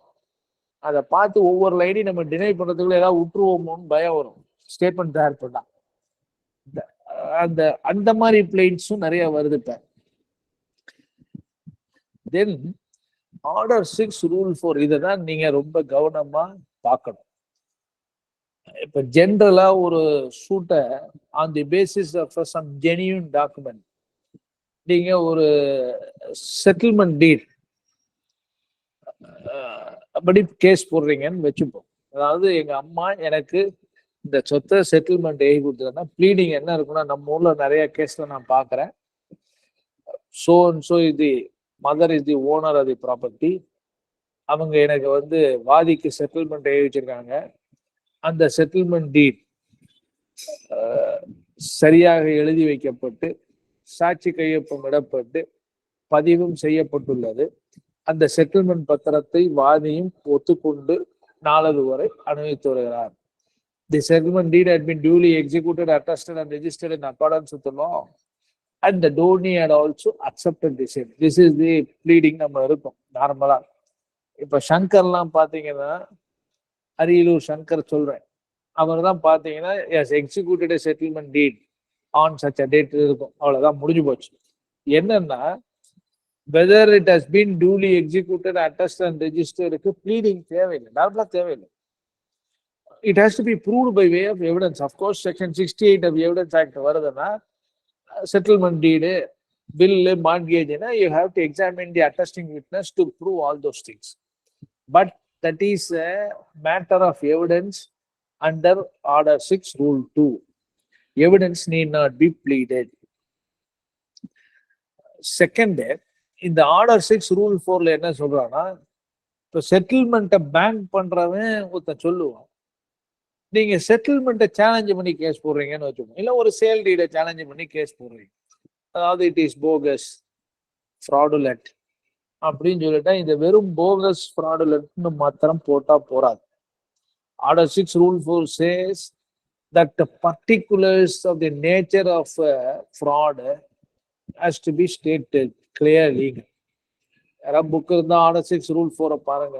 அதை பார்த்து ஒவ்வொரு லைனையும் நம்ம டினை பண்றதுக்குள்ள ஏதாவது விட்டுருவோமோன்னு பயம் வரும் ஸ்டேட்மெண்ட் தயார் பண்ணா. அந்த மாதிரி பிளெயின்ஸும் நிறைய வருது. இப்ப தென் ஆர்டர் 6 ரூல் 4, இதை தான் நீங்க ரொம்ப கவனமா பார்க்கணும். இப்ப ஜென்ரலா ஒரு சூட்டை on the basis of some genuine document, நீங்க ஒரு செட்டில்மெண்ட் டீட் அப்படி கேஸ் போடுறீங்கன்னு வச்சுப்போம். அதாவது எங்க அம்மா எனக்கு இந்த சொத்தை செட்டில்மெண்ட் எழுதி கொடுத்துருன்னா ப்ளீடிங் என்ன இருக்குன்னா, நம்ம ஊர்ல நிறைய கேஸ்ல நான் பாக்குறேன். ஸோ அண்ட் ஸோ இது mother is the owner of the property. அவங்க எனக்கு வந்து வாதிக்கு செட்டில்மெண்ட் எழுதி வச்சிருக்காங்க. அந்த செட்டில்மெண்ட் டீட் சரியாக எழுதி வைக்கப்பட்டு சாட்சி கையொப்பம் இடப்பட்டு பதிவும் செய்யப்பட்டுள்ளது. அந்த செட்டில்மெண்ட் பத்திரத்தை வாதியும் ஒத்துக்கொண்டு நாளது வரை அனுபவித்து வருகிறார். The settlement deed had been duly executed, attested and registered in accordance with the law, and the donee had also accepted the same. This is the pleading நம்ம இருக்கும் நார்மலா. இப்ப சங்கர்லாம் பாத்தீங்கன்னா, அரியலூர் சங்கர் சொல்றேன், அவர் தான் பாத்தீங்கன்னா has executed settlement deed on such a date இருக்கும். அவ்வளவுதான், முடிஞ்சு போச்சு. என்னன்னா, whether it has been duly executed, attested and registered க்கு pleading தேவையில்லை, நார்மலா தேவையில்லை. It has to be proved by way of evidence. Of course, section 68 of Evidence Act வருதுன்னா, settlement deed, bill, mortgage, you have to examine the attesting witness to prove all those things. But that is a matter of evidence under Order 6, Rule 2. Evidence need not be pleaded. Second, இந்த order 6 rule 4ல என்ன சொல்றான்னா, இப்போ செட்டில்மெண்ட்டை bank பண்றவன் ஒருத்தன் சொல்லுவான், நீங்க செட்டில்மெண்ட்டை challenge பண்ணி case போடுறீங்கன்னு வச்சுக்கோங்க, இல்ல ஒரு சேல் டீடை சேலஞ்ச் பண்ணி கேஸ் போடுறீங்க, அதாவது இட் இஸ் போகஸ் ஃப்ராடுலண்ட் அப்படின்னு சொல்லிட்டா, இந்த வெறும் போகஸ் ஃப்ராடுலண்ட்னு மாத்திரம் போட்டா போறாது. Order 6 rule 4 says that the particulars of the nature of fraud has to be stated clearly. யாராவது புக் இருந்தா ஆர்டர் 6 ரூல் 4 பாருங்க.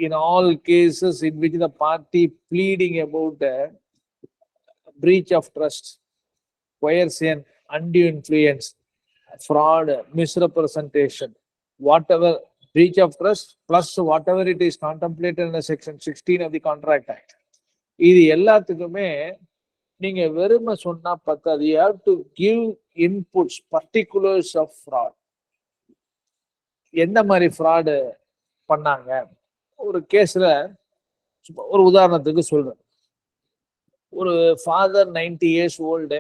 In all cases in which the party pleading about a breach of trust, coercion, undue influence, fraud, misrepresentation, whatever, breach of trust plus whatever it is contemplated in the section 16 of the Contract Act, இது எல்லாத்துக்குமே நீங்க வெறுமை சொன்னா பத்தாது. You have to give inputs, particulars of fraud. எந்த மாதிரி fraud பண்ணாங்க, ஒரு கேஸ்ல ஒரு உதாரணத்துக்கு சொல்றேன். ஒரு ஃபாதர் 90 years old,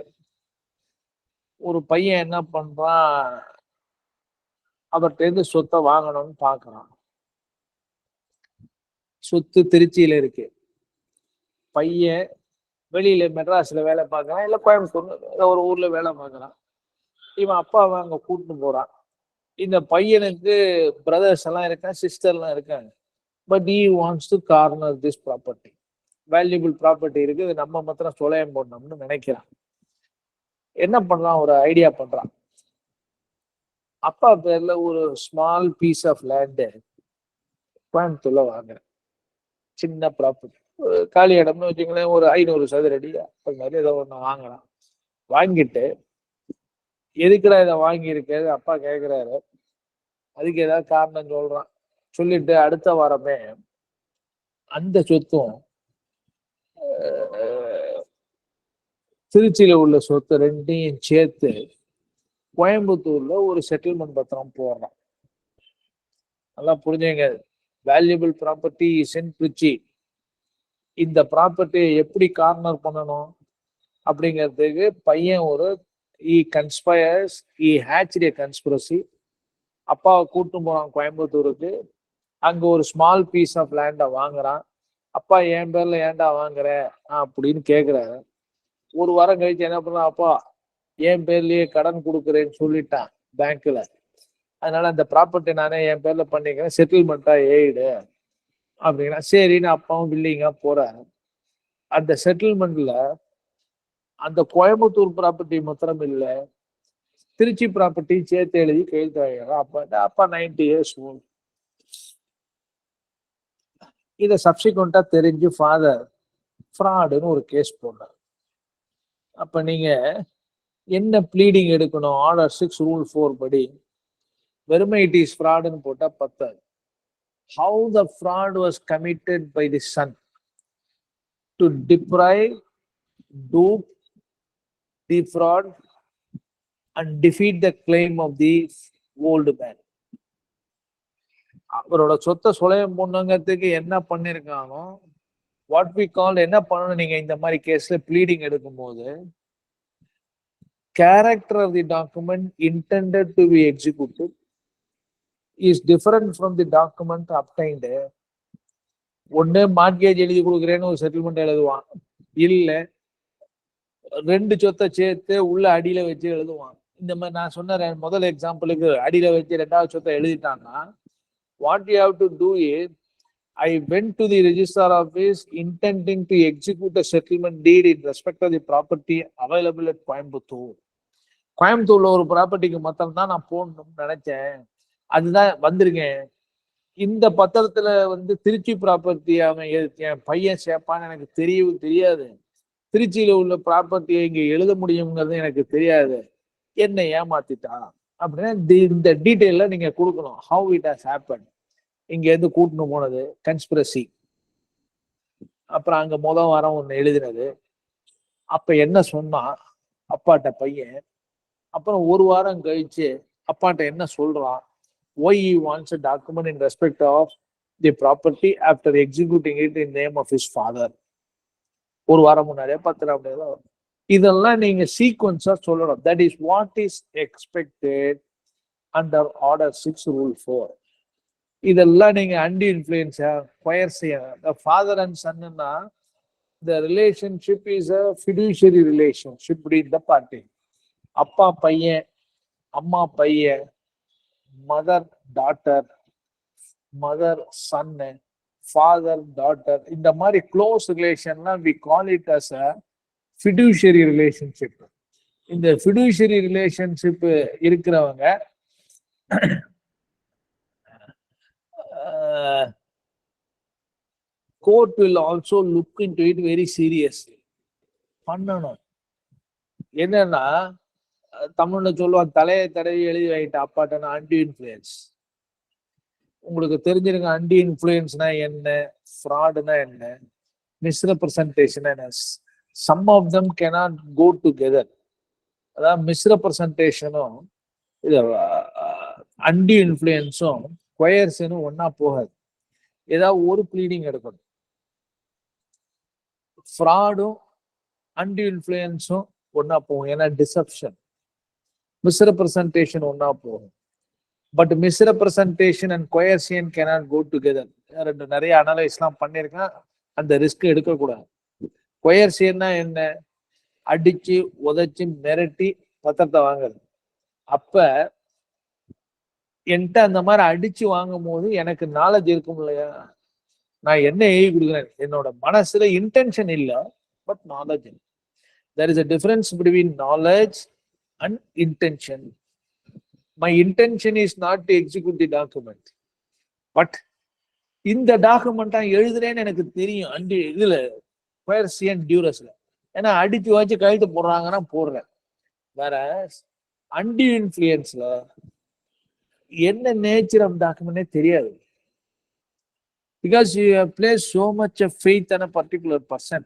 ஒரு பையன் என்ன பண்றான், அவர்கிட்ட இருந்து சொத்தை வாங்கணும்னு பாக்குறான். சொத்து திருச்சியில இருக்கு. பையன் வெளியில மெட்ராஸ்ல வேலை பார்க்கறான், இல்ல கோயம்புத்தூர்ல ஒரு ஊர்ல வேலை பார்க்கறான். இவன் அப்பாவை அங்க கூட்டிட்டு போறான். இந்த பையனுக்கு பிரதர்ஸ் எல்லாம் இருக்காங்க, சிஸ்டர் எல்லாம் இருக்காங்க. But he wants to corner this property. Valuable property இருக்கு, இது நம்ம மாத்திரம் சொலையம் போடணும்னு நினைக்கிறான். என்ன பண்றான், ஒரு ஐடியா பண்றான். அப்பா பேர்ல ஒரு ஸ்மால் பீஸ் ஆஃப் லேண்டு கோயம்புத்தூர்ல வாங்குறேன், சின்ன ப்ராப்பர்ட்டி, காலி இடம்னு வச்சுங்களேன், ஒரு 500 சதுர அடி அது மாதிரி ஏதோ ஒண்ணு வாங்கலாம். வாங்கிட்டு எதுக்குடா இதை வாங்கியிருக்காரு அப்பா கேட்கிறாரு. அதுக்கு ஏதாவது காரணம் சொல்றான். சொல்லிட்டு அடுத்த வாரமே அந்த சொத்தும் திருச்சியில உள்ள சொத்து ரெண்டையும் சேர்த்து கோயம்புத்தூர்ல ஒரு செட்டில்மெண்ட் பத்திரம் போடுறான். நல்லா புரிஞ்சுங்க, valuable property is in Trichy. இந்த ப்ராப்பர்ட்டியை எப்படி கார்னர் பண்ணணும் அப்படிங்கிறதுக்கு பையன் ஒரு கன்ஸ்பிரசி. அப்பாவை கூட்டு போறான் கோயம்புத்தூருக்கு. அங்க ஒரு ஸ்மால் பீஸ் ஆஃப் லேண்டை வாங்குறான். அப்பா என் பேர்ல ஏன்டா வாங்குற அப்படின்னு கேக்குறாரு. ஒரு வாரம் கழிச்சு என்ன பண்றான், அப்பா என் பேர்லயே கடன் கொடுக்குறேன்னு சொல்லிட்டான் பேங்க்ல, அதனால அந்த ப்ராப்பர்ட்டி நானே என் பேர்ல பண்ணிக்கிறேன், செட்டில்மெண்ட்டா ஏடு அப்படின்னா சரின்னு அப்பாவும் பில்லிங்கா போறாரு. அந்த செட்டில்மெண்ட்ல அந்த கோயம்புத்தூர் ப்ராப்பர்ட்டி மாத்திரம் இல்ல, திருச்சி ப்ராப்பர்ட்டி சேர்த்து எழுதி கையெழுத்து வாங்கிறான். அப்பா 90 years old. இதை சப்சிக்வெண்டா தெரிஞ்சு ஃபாதர் ஃப்ராடுன்னு ஒரு கேஸ் போடுறாரு. அப்ப நீங்க என்ன ப்ளீடிங் எடுக்கணும், ஆர்டர் 6 ரூல் 4 படி வெறுமை இட் இஸ் ஃப்ராடுன்னு போட்டா பத்தாது. How the fraud was committed by the son to deprive, dupe, defraud and defeat the claim of the old man. அவரோட சொத்தை சுலையம் பண்ணுங்கிறதுக்கு என்ன பண்ணிருக்கானோ வாட் வி கால் என்ன பண்ணணும் நீங்க இந்த மாதிரி கேஸ்ல ப்ளீடிங் எடுக்கும்போது character of the document intended to be executed is different from the document obtained. ஒண்ணு மார்கேஜ் எழுதி கொடுக்குறேன்னு ஒரு செட்டில்மெண்ட் எழுதுவான், இல்ல ரெண்டு சொத்தை சேர்த்து உள்ள அடியில வச்சு எழுதுவான். இந்த மாதிரி நான் சொன்ன முதல் எக்ஸாம்பிளுக்கு அடியில வச்சு ரெண்டாவது சொத்தை எழுதிட்டான்னா what you have to do is I went to the registrar office intending to execute a settlement deed in respect of the property available at Coimbatore. கோயம்புத்தூர்ல ஒரு ப்ராப்பர்ட்டிக்கு மொத்தம் தான் நான் போடணும்னு நினைச்சேன், அதுதான் வந்திருக்கேன். இந்த பத்திரத்துல வந்து திருச்சி ப்ராப்பர்ட்டி அவன் என் பையன் சேர்ப்பான்னு எனக்கு தெரியாது. திருச்சியில உள்ள ப்ராப்பர்ட்டியை இங்க எழுத முடியுங்கிறது எனக்கு தெரியாது, என்னை ஏமாத்திட்டான் அப்படின்னா இந்த டீட்டெயில நீங்க கொடுக்கணும். ஹவு இட் ஹஸ் ஹேப்பன், இங்க இருந்து கூட்டின்னு போனது கன்ஸ்பிரசி, அப்புறம் அங்க வாரம் ஒண்ணு எழுதினது, அப்ப என்ன சொன்னா அப்பாட்ட பையன், அப்புறம் ஒரு வாரம் கழிச்சு அப்பாட்ட என்ன சொல்றான், why he wants a document in respect of the property after executing it in name of his father. ஒரு வாரம் முன்னாடியே 10 நாள் முன்னாடியே இதெல்லாம் நீங்க சீக்வன்ஸா சொல்லணும். That is what is expected under order 6 rule 4. இதெல்லாம் நீங்க அண்டி இன்ஃப்ளூயன்ஸா கொயர்சியா ஃபாதர் அண்ட் சன்னா the relationship is a fiduciary relationship between the party. அப்பா பையன், அம்மா பையன், mother daughter, mother son, father daughter, இந்த மாதிரி க்ளோஸ் ரிலேஷன்லாம் we call it as a fiduciary relationship. இந்த fiduciary relationship இருக்கிறவங்க court will also look into it very seriously. பண்ணணும். என்னன்னா தமிழ்ல சொல்லுவாங்க, தலையை தடவி எழுதி வைட்ட அப்பாட்டனா அண்டி இன்ஃப்ளூயன்ஸ். உங்களுக்கு தெரிஞ்சிருங்க அண்டி இன்ஃப்ளூயன்ஸ்னா என்ன, ஃப்ராடுனா என்ன, மிஸ்ரெப்ரசன்டேஷன் என்ன. Some of them cannot go together. அதாவது மிஸ்ரெப்ரசன்டேஷனும் இது அண்டி இன்ஃப்ளூயன்ஸும் கொயர்ஸனும் ஒன்னா போகாது. ஏதாவது ஒரு ப்ளீடிங் எடுக்கணும். ஃப்ராடும் அண்டி இன்ஃப்ளூயன்ஸும் ஒன்னா போகும், ஏன்னா டிசப்ஷன். மிஸ்ரெப்ரசன்டேஷன் ஒன்னா போகும். But misrepresentation and coercion cannot go together. நிறைய அனலைஸ்லாம் பண்ணியிருக்கேன், அந்த ரிஸ்க் எடுக்கக்கூடாது. கொயர்சியன்னா என்ன, அடிச்சு உதைச்சு மிரட்டி பத்திரத்தை வாங்குறது. அப்ப என்கிட்ட அந்த மாதிரி அடிச்சு வாங்கும் போது எனக்கு நாலேஜ் இருக்கும் இல்லையா, நான் என்ன எழுதி கொடுக்குறேன், என்னோட மனசுல இன்டென்ஷன் இல்லை, but knowledge. there is a difference between knowledge and intention. My intention is not to execute the document, but இந்த டாக்குமெண்ட் எழுதுறேன்னு எனக்கு தெரியும் அண்டி இதுல கொயர்சியன் டியூரஸ்ல. ஏன்னா அடிச்சு வச்சு கைது போடுறாங்கன்னா போடுறேன். வேற அண்டி இன்ஃப்ளூயன்ஸ்ல என்ன நேச்சர் ஆஃப் டாக்குமெண்டே தெரியாது. Because you have place so much of faith on a particular person.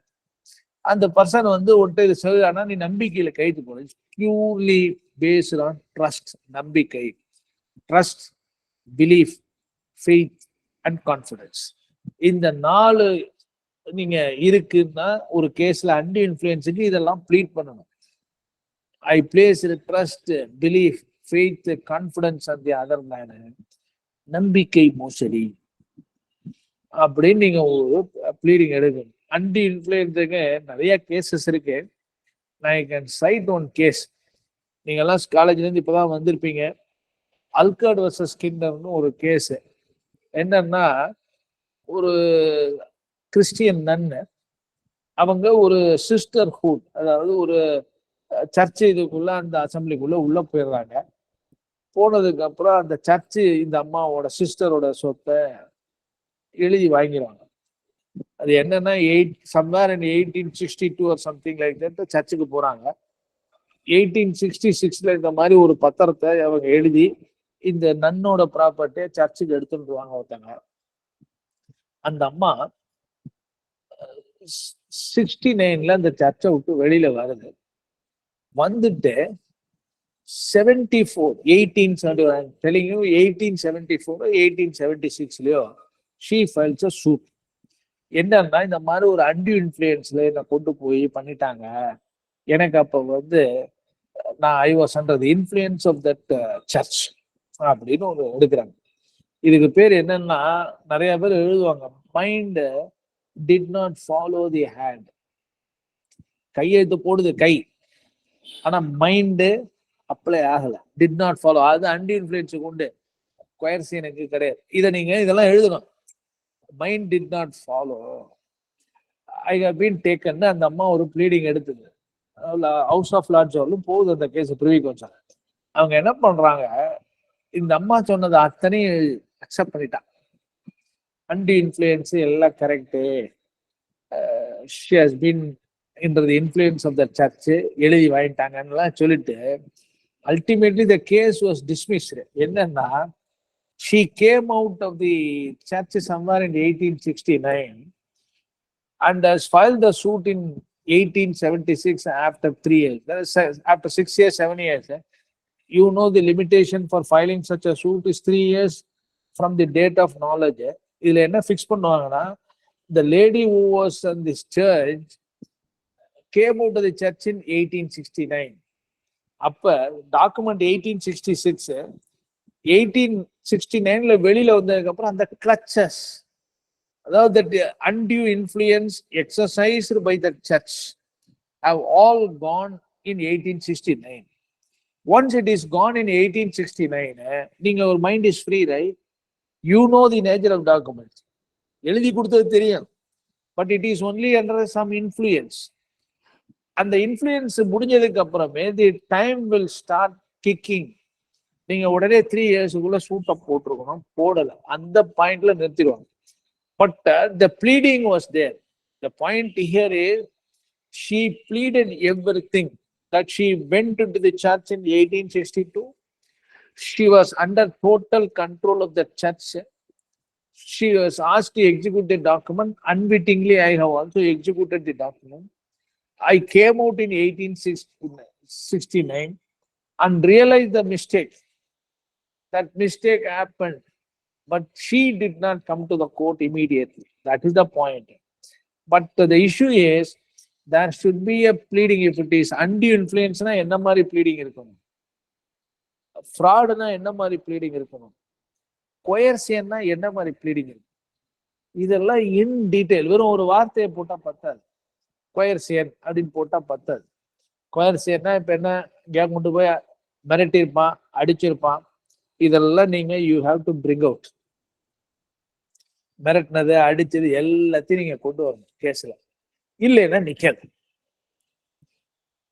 அந்த பர்சன் வந்து ஒருத்தர் சொல்லுறானா நீ நம்பிக்கையில கைது போடு. Purely based on trust. நம்பிக்கை, trust, belief, faith and confidence. இந்த 4 நீங்க இருக்குன்னா ஒரு கேஸ்ல அண்டி இன்ஃப்ளூயன்ஸுக்கு இதெல்லாம் ப்ளீட் பண்ணணும். ஐ place trust, belief, faith, confidence on the other man. நம்பிக்கை மோசடி அப்படின்னு நீங்க ஒரு ப்ளீடிங் எடுக்கணும். அண்டி இன்ஃப்ளூயன்ஸுக்கு நிறைய கேசஸ் இருக்கு. நான் கேன் சைட் ஒன் கேஸ். நீங்க எல்லாம் காலேஜ்ல இருந்து இப்பதான் வந்திருப்பீங்க. அல்காட் வர்சஸ் கிங்டம்னு ஒரு கேஸ். என்னன்னா ஒரு கிறிஸ்டியன் நன்னு, அவங்க ஒரு சிஸ்டர்ஹுட், அதாவது ஒரு சர்ச்சு இதுக்குள்ள, அந்த அசம்பிளிக்குள்ள உள்ள போயிடுறாங்க. போனதுக்கு அப்புறம் அந்த சர்ச்சு இந்த அம்மாவோட சிஸ்டரோட சொத்தை எழுதி வாங்கிடுவாங்க. அது என்னன்னா somewhere in 1862 or something like that சர்ச்சுக்கு போறாங்க. 1866 இந்த மாதிரி ஒரு பத்திரத்தை அவங்க எழுதி இந்த நன்னோட ப்ராப்பர்ட்டியை சர்ச்சுக்கு எடுத்துட்டு வாங்க ஒருத்தங்க. அந்த அம்மா 69 அந்த சர்ச்சை விட்டு வெளியில வருது. வந்துட்டு 74, 1874, I'm telling you, 1874 or 1876, she files a suit. என்னன்னா இந்த மாதிரி ஒரு அன்டியூ இன்ஃப்ளூயன்ஸ்ல என்னை கொண்டு போய் பண்ணிட்டாங்க. எனக்கு அப்ப வந்து நான் I was under the influence of that church அப்படின்னு ஒரு எடுக்கிறாங்க. இதுக்கு பேர் என்னன்னா, நிறைய பேர் எழுதுவாங்க, mind did not follow the hand. கையெழுத்து போடுது கை, ஆனா மைண்டு அப்ளை ஆகல, டிட் நாட் ஃபாலோ. அது அன்டி இன்ஃப்ளூயன்ஸுக்கு உண்டு, கொயர்சியனுக்கு கிடையாது. இதை நீங்க இதெல்லாம் எழுதணும். Mind did not follow, I have been taken. அந்த அம்மா ஒரு ப்ளீடிங் எடுத்துது, ஹவுஸ் ஆஃப் லார்ட்ஸ் வரலும் போகுது அந்த கேஸ் ப்ரிவி கவுன்சில். அவங்க என்ன பண்றாங்க, இந்த அம்மா சொன்னது அத்தனையும் அக்செப்ட் பண்ணிட்டான். அன்டி இன்ஃப்ளூயன்ஸ் எல்லாம் correct, she has been under the influence of the church எழுதி வாங்கிட்டாங்கன்னு சொல்லிட்டு ultimately the case was dismissed. என்னன்னா, she came out of the church somewhere in 1869 and has filed the suit in 1876 after 3 years. That is, after 6 years, 7 years. You know the limitation for filing such a suit is 3 years from the date of knowledge. இதுல என்ன fix பண்ணுவாங்கன்னா, the lady who was in this church came out of the church in 1869. அப்ப document 1866, 1869ல வெளியில வந்ததுக்கு அப்புறம் அந்த clutches, அதாவது undue influence exercised by the church have all gone in 1869. Once it is gone in 1869, நீங்க ஒரு mind is free, right? You know the nature of documents, எழுதி கொடுத்தது தெரியும், but it is only under some influence. அந்த influence முடிஞ்சதுக்கு அப்புறமே the time will start kicking. நீங்க உடனே 3 இயர்ஸுக்குள்ள சூட் அப் போட்டிருக்கணும், போடல, அந்த பாயிண்ட்ல நிறுத்திடுவாங்க. But the pleading was there. The point here is she pleaded everything, that she went into the church in 1862. She was under total control of the church. She was asked to execute the document. Unwittingly, I have also executed the document. I came out in 1869 and realized the mistake. That mistake happened, but she did not come to the court immediately. That is the point. But the issue is, there should be a pleading. If it is undue influence, na enna mari pleading irukanum? Fraud na enna mari pleading irukanum? Coercion na enna mari pleading irukanum? இதெல்லாம் in detail. வெறும் ஒரு வார்த்தையை போட்டா பத்தாது. கொயர்சியன் அப்படின்னு போட்டா பத்தாது. கொயர்சியன்னா இப்ப என்ன, கேம் கொண்டு போய் மிரட்டிருப்பான், அடிச்சிருப்பான், இதெல்லாம் நீங்க you have to bring out. மிரட்டினது, அடிச்சது எல்லாத்தையும் நீங்க கொண்டு வரணும் கேஸ்ல, இல்லைன்னா நிக்காது.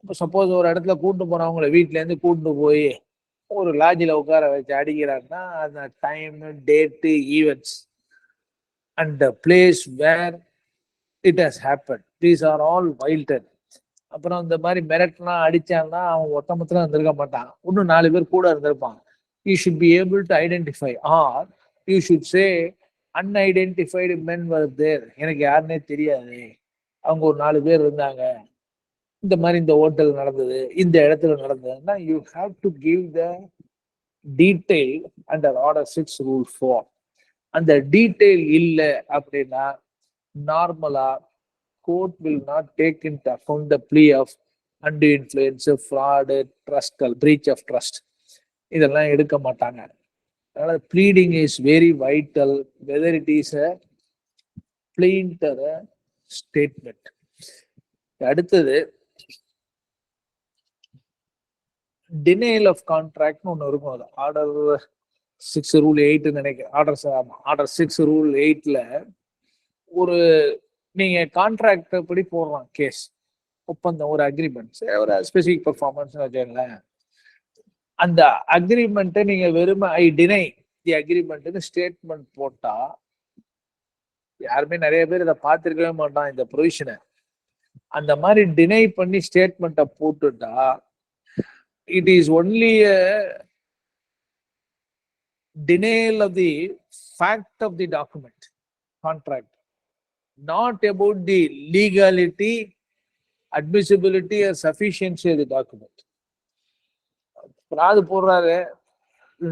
இப்போ சப்போஸ் ஒரு இடத்துல கூட்டு போனவங்களை வீட்டுல இருந்து கூட்டு போய் ஒரு லாட்ஜில் உட்கார வச்சு அடிக்கிறாங்கன்னா, அந்த time, date, events and the place where it has happen, these are all wilted. அப்புறம் இந்த மாதிரி மிரட்டினா அடிச்சான்னா அவன் ஒத்தமத்துல இருந்திருக்க மாட்டான், இன்னும் 4 பேர் கூட இருந்திருப்பான். You should be able to identify, or you should say unidentified men were there. எனக்கு யாருன்னே தெரியாது, அவங்க ஒரு 4 பேர் இருந்தாங்க, இந்த மாதிரி இந்த ஹோட்டல் நடந்தது, இந்த இடத்துல நடந்ததுன்னா you have to give the detail under order 6 rule 4. அந்த டீடைல் இல்லை அப்படின்னா நார்மலா court will not take into account the plea of under influence, fraud, trust, breach of trust, இதெல்லாம் எடுக்க மாட்டாங்க. அதனால pleading is very vital, whether it is a plaint or a statement. அடுத்தது denial of contract ஒன்று இருக்கும். அது order 6 rule 8 நினைக்கிறேன். Order 6 rule 8ல ஒரு நீங்க கான்ட்ராக்ட் படி போடுறான் கேஸ், ஒப்பந்தம், ஒரு அக்ரிமெண்ட், ஒரு ஸ்பெசிபிக் பெர்ஃபார்மன்ஸ் வச்சுங்களேன். அந்த அக்ரிமெண்ட்டை நீங்க வெறும் ஐ டினை தி அக்ரிமெண்ட்னு ஸ்டேட்மெண்ட் போட்டா, யாருமே நிறைய பேர் இதை பார்த்துருக்கவே மாட்டான் இந்த ப்ரொவிஷனை. அந்த மாதிரி டினை பண்ணி ஸ்டேட்மெண்ட்டை போட்டுட்டா, it is only a denial of the fact of the document, contract, not about the legality, admissibility or sufficiency of the document. அது போடுறாரு,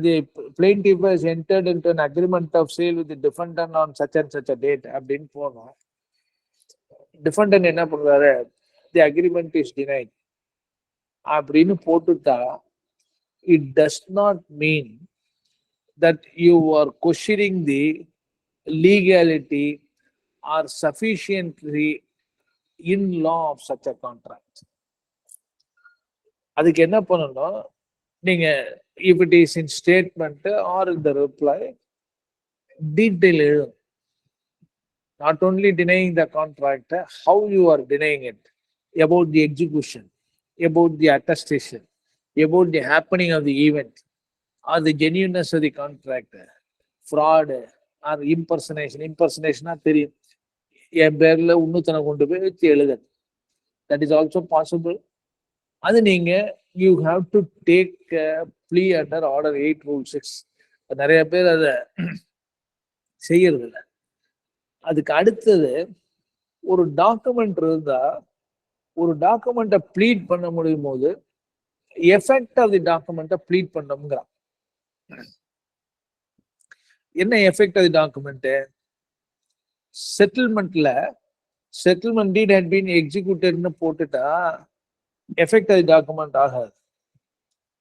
the plaintiff has entered into an agreement of sale with the defendant on such and such a date அப்படின்னு போனோம். Defendant என்ன பண்றாரு, தி agreement is denied அப்படின்னு போட்டுட்டா, it does not mean that you are questioning the legality or sufficiently in law of such a contract. அதுக்கு என்ன பண்ணணும், நீங்க if it is in statement or in the reply, detail எழுதும். Not only denying the contract, how you are denying it, about the execution, about the attestation, about the happening of the event, or the genuineness of the contract, fraud or impersonation. Impersonation தெரியும், என் பேர்ல இன்னொருத்தனை கொண்டு போய் வச்சு எழுத, that is also possible. அது நீங்க you have to take plea under order 8 rule 6. நிறைய பேர் அதை செய்யறது இல்லை. அதுக்கு அடுத்தது, ஒரு டாக்குமெண்ட் இருந்தா ஒரு டாக்குமெண்ட்டை ப்ளீட் பண்ண முடியும் போது எஃபெக்ட் ஆஃப் தி டாக்குமெண்ட்டை ப்ளீட் பண்ணணுங்கிறான். என்ன effect of the document? Settlement deed had been எக்ஸிக்யூட்டட்னு போட்டுட்டா எஃபெக்ட் ஆஃப் தி டாக்குமெண்ட் ஆகாது.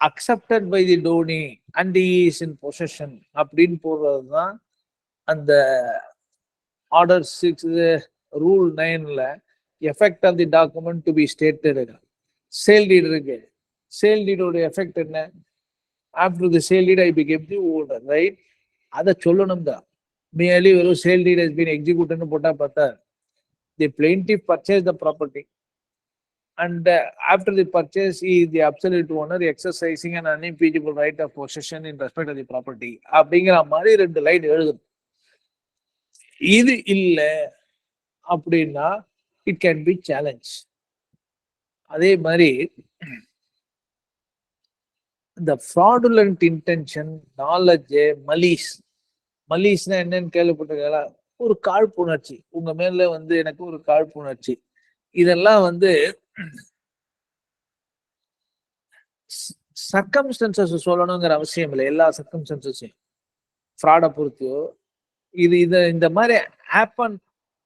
Accepted by the donee and is in possession அப்படின்னு போடுறது தான் அந்த ஆர்டர் 6 ரூல் 9ல effect of the document to be stated. Sale deed இருக்கு, sale டீடோட எஃபெக்ட் என்ன? After the sale deed I became the owner, right? அதை சொல்லணும் தான். மியர்லி வெறும் சேல் டீட் ஹஸ் பீன் எக்ஸிக்யூட்டட்னு போட்டா பார்த்தா, தி plaintiff purchase the property and after the purchase he is the absolute owner exercising an unimpeachable right of possession in respect of the property அப்படிங்கிற மாதிரி 2 line எழுதணும். இது இல்ல அப்படின்னா இட் கேன் பி சேலஞ்ச். அதே மாதிரி இந்த fraudulent intention, knowledge, மலீஸ்னா என்னன்னு கேள்விப்பட்டிருக்கீங்களா? ஒரு காழ்ப்புணர்ச்சி, உங்க மேல எனக்கு ஒரு காழ்ப்புணர்ச்சி. இதெல்லாம் சர்க்கம்ஸ்டன்சஸ் சொல்லணுங்கிற அவசியம் இல்லை. எல்லா சர்க்கம்ஸ்டன்சஸையும் ஃப்ராடை பொறுத்தியோ இது இந்த மாதிரி ஹேப்பன்,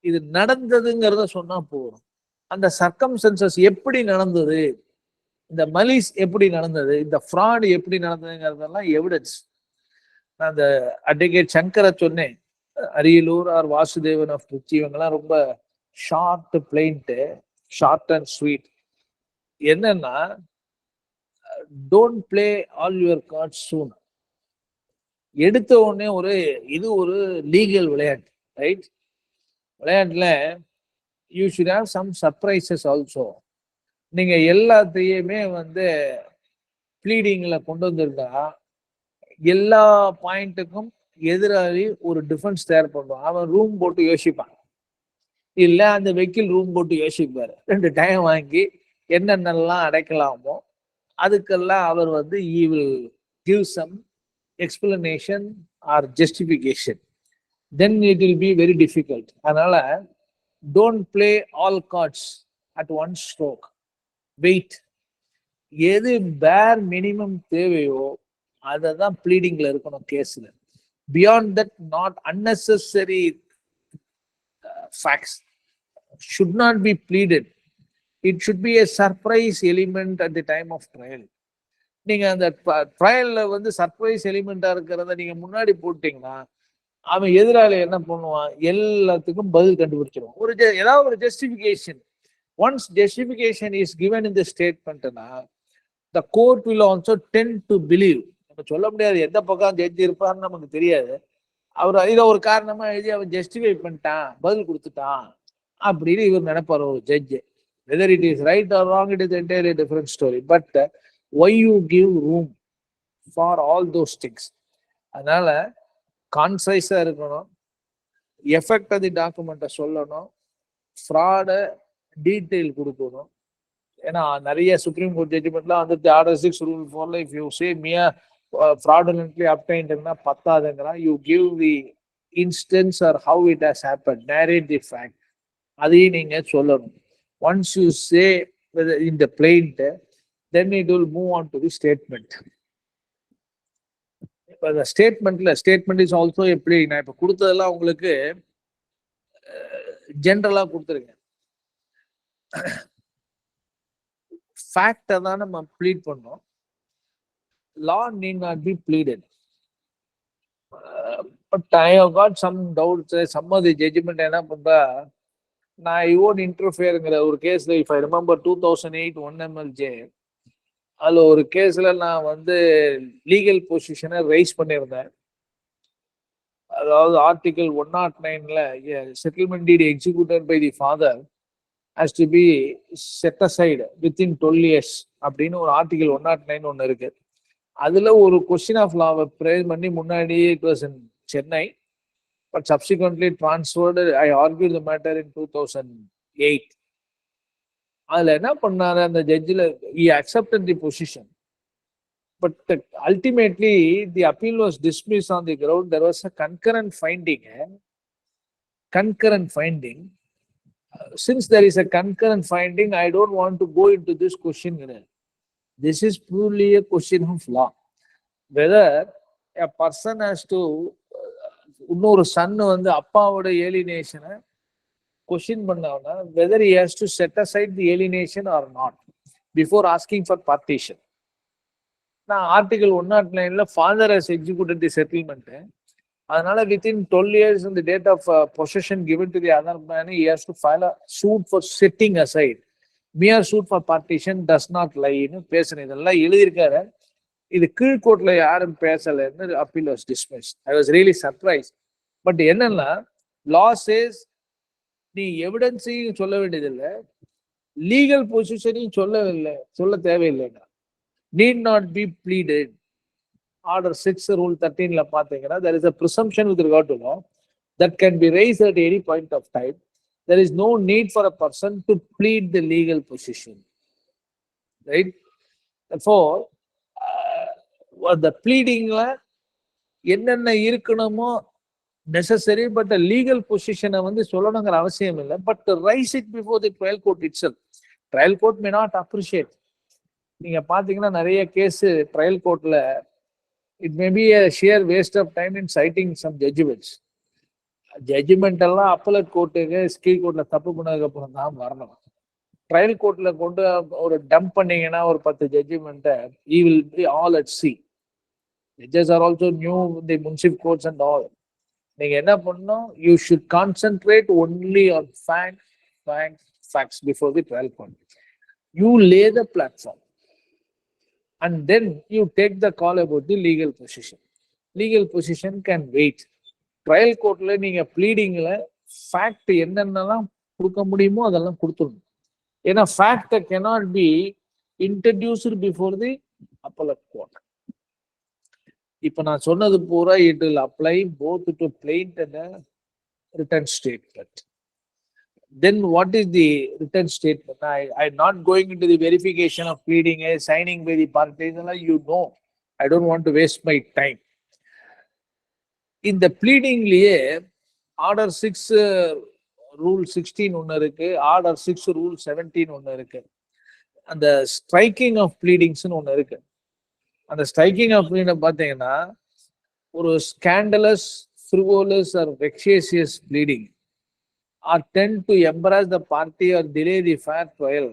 இது நடந்ததுங்கிறத சொன்னா போதும். அந்த சர்க்கம்ஸ்டன்சஸ் எப்படி நடந்தது, இந்த மலிஸ் எப்படி நடந்தது, இந்த ஃப்ராட் எப்படி நடந்ததுங்கிறதெல்லாம் எவிடன்ஸ். நான் அந்த அட்வொகேட் சங்கரை சொன்னேன், அரியலூர் ஆர் வாசுதேவன் ஆஃப் திருச்சி, இவங்கெல்லாம் ரொம்ப short plaint, short and sweet. என்னன்னா, don't play all your cards soon. எடுத்த உடனே இது ஒரு லீகல் விளையாட்டு, ரைட்? விளையாட்டுல you should have some surprises also. நீங்க எல்லாத்தையுமே ப்ளீடிங்ல கொண்டு வந்திருந்தா எல்லா பாயிண்ட்டுக்கும் எதிராளி ஒரு டிஃபென்ஸ் தயார் பண்ணுவான். அவன் ரூம் போட்டு யோசிப்பான், இல்ல அந்த வெக்கில் ரூம் போட்டு யோசிப்பாரு. 2 டைம் வாங்கி என்னென்னலாம் அடைக்கலாமோ அதுக்கெல்லாம் அவர் he will give some explanation or justification. Then it will be very difficult. அதனால don't play all cards at one stroke. Wait. எது பேர் மினிமம் தேவையோ அதை தான் ப்ளீடிங்ல இருக்கணும் கேஸ்ல. Beyond that not unnecessary facts should not be pleaded. It should be a surprise element at the time of trial. நீங்க அந்த ட்ரையல்ல சர்ப்ரைஸ் எலிமெண்டா இருக்கிறத நீங்க முன்னாடி போட்டீங்கன்னா அவன் எதிராளி என்ன பண்ணுவான், எல்லாத்துக்கும் பதில் கண்டுபிடிச்சிருவான். ஏதாவது ஒரு justification. Once justification is given in the ஸ்டேட்மெண்ட்னா the court will also tend to believe. நம்ம சொல்ல முடியாது எந்த பக்கம் ஜட்ஜி இருப்பாருன்னு நமக்கு தெரியாது. அவர் இதை ஒரு காரணமா எழுதி அவன் ஜஸ்டிஃபை பண்ணிட்டான், பதில் கொடுத்துட்டான் அப்படின்னு இவர் நினைப்பார் ஒரு judge. Whether it is right or wrong, it is entirely different story. But why you give room for all those things? அதனால கான்சைஸா இருக்கணும், எஃபெக்ட் ஆஃப் தி டாக்குமெண்ட்டை சொல்லணும், ஃப்ராடை டீட்டெயில் கொடுக்கணும். ஏன்னா நிறைய சுப்ரீம் கோர்ட் ஜட்ஜ்மெண்ட்லாம் ஆர்டர் 6 ரூல் 4ல if you say mere fraudulently obtained பத்தாதுங்கிறா. You give the instance or how it has happen, narrate the fact, அதையும் நீங்க சொல்லணும். Once you say in the plaint, then it will move on to the statement. அந்த statement is also எப்படி நான் இப்ப கொடுத்ததெல்லாம் உங்களுக்கு ஜென்ரலா கொடுத்துருக்கேன். ஃபேக்டை தான் நம்ம ப்ளீட் பண்ணோம். Law need not be pleaded. But I have got some doubts. Some of the judgement என்ன பண்றா, நான் ஐ ஓன்ட் இன்டர்ஃபியருங்கிற ஒரு கேஸ்ல இஃப் ஐ ரிமெம்பர் 2008 1MLJ, அதுல ஒரு கேஸ்ல நான் வந்து லீகல் பொசிஷனை ரைஸ் பண்ணியிருந்தேன். அதாவது ஆர்டிகல் 109ல settlement deed executed by the father has to be set aside within 12 years அப்படின்னு ஒரு ஆர்டிகல் 109 ஒன்று இருக்கு. அதுல ஒரு கொஸ்டின் ஆஃப் லாவை ப்ரேஸ் பண்ணி முன்னாடி it was in Chennai, but subsequently transferred. I argue the matter in 2008. அதுல என்ன பண்ணாரு அந்த ஜட்ஜில், he accepted the position, but ultimately the appeal was dismissed on the ground there was a concurrent finding. Since there is a concurrent finding, I don't want to go into this question. This is purely a question of law, whether a person has to இன்னொரு Sun வந்து அப்பாவோட ஏலினேஷனை question பண்ணாங்கன்னா whether he has to set aside the alienation or not before asking for partition. நான் article 109ல father has executed the settlement, அதனால within 12 years in the date of possession given to the other man, he has to file a suit for setting aside. Mere suit for partition does not lie ன்னு பேசுறேன். இதெல்லாம் எழுதியிருக்காரு. இது கீழ்கோர்ட்ல யாரும் பேசலன்னு appeal was dismiss. I was really surprise. But என்னன்னா, law chase நீ எவிடன்ஸையும் சொல்ல வேண்டியதில்லை, லீகல் பொசிஷனையும் சொல்ல தேவையில்லைங்க. Need not be pleaded. Order 6 rule 13ல பாத்தீங்கன்னா, there is a presumption with regard to law that can be raised at any point of time. There is no need for a person to plead the legal position, right? Therefore the pleadingல என்னென்ன இருக்கணுமோ necessary, but legal பொசிஷனை வந்து சொல்லணுங்கிற அவசியம் இல்லை. But raise it before the trial court itself. Trial court may not appreciate. நீங்க பாத்தீங்கன்னா நிறைய கேஸ் ட்ரையல் கோர்ட்ல it may be a sheer waste of time in citing some judgments. Judgment எல்லாம் அப்பலட் கோர்ட்டுக்கு கீழ் கோர்ட்ல தப்பு பண்ணதுக்கு அப்புறம் தான் வரணும். ட்ரையல் கோர்ட்ல கொண்டு ஒரு டம்ப் பண்ணீங்கன்னா ஒரு 10 ஜட்ஜ்மெண்ட்டை, he will be all at sea. Judges are also new in the municipal courts and all. நீங்க என்ன பண்ணணும், you should concentrate only on facts before the trial court. You lay the platform and then you take the call about the legal position. Legal position can wait. Trial courtல நீங்க ப்ளீடிங்ல fact என்னென்னலாம் கொடுக்க முடியுமோ அதெல்லாம் கொடுத்துடணும். ஏன்னா fact cannot be introduced before the appellate court. இப்ப நான் சொன்னது பூரா it will apply both to plaint and a written statement. Then what is the written statement? I'm not going into the verification of pleading, signing by the parties. You know, I don't want to waste my time. In the pleadingலயே order 6 rule 16 ஒன்று இருக்கு, order 6 rule 17 ஒன்று இருக்கு. அந்த striking of ப்ளீடிங்ஸ்னு ஒன்று இருக்கு. அந்த striking of pleading பார்த்தீங்கன்னா, ஒரு scandalous, frivolous or vexatious pleading or tend to embarrass the party or delay the fair trial,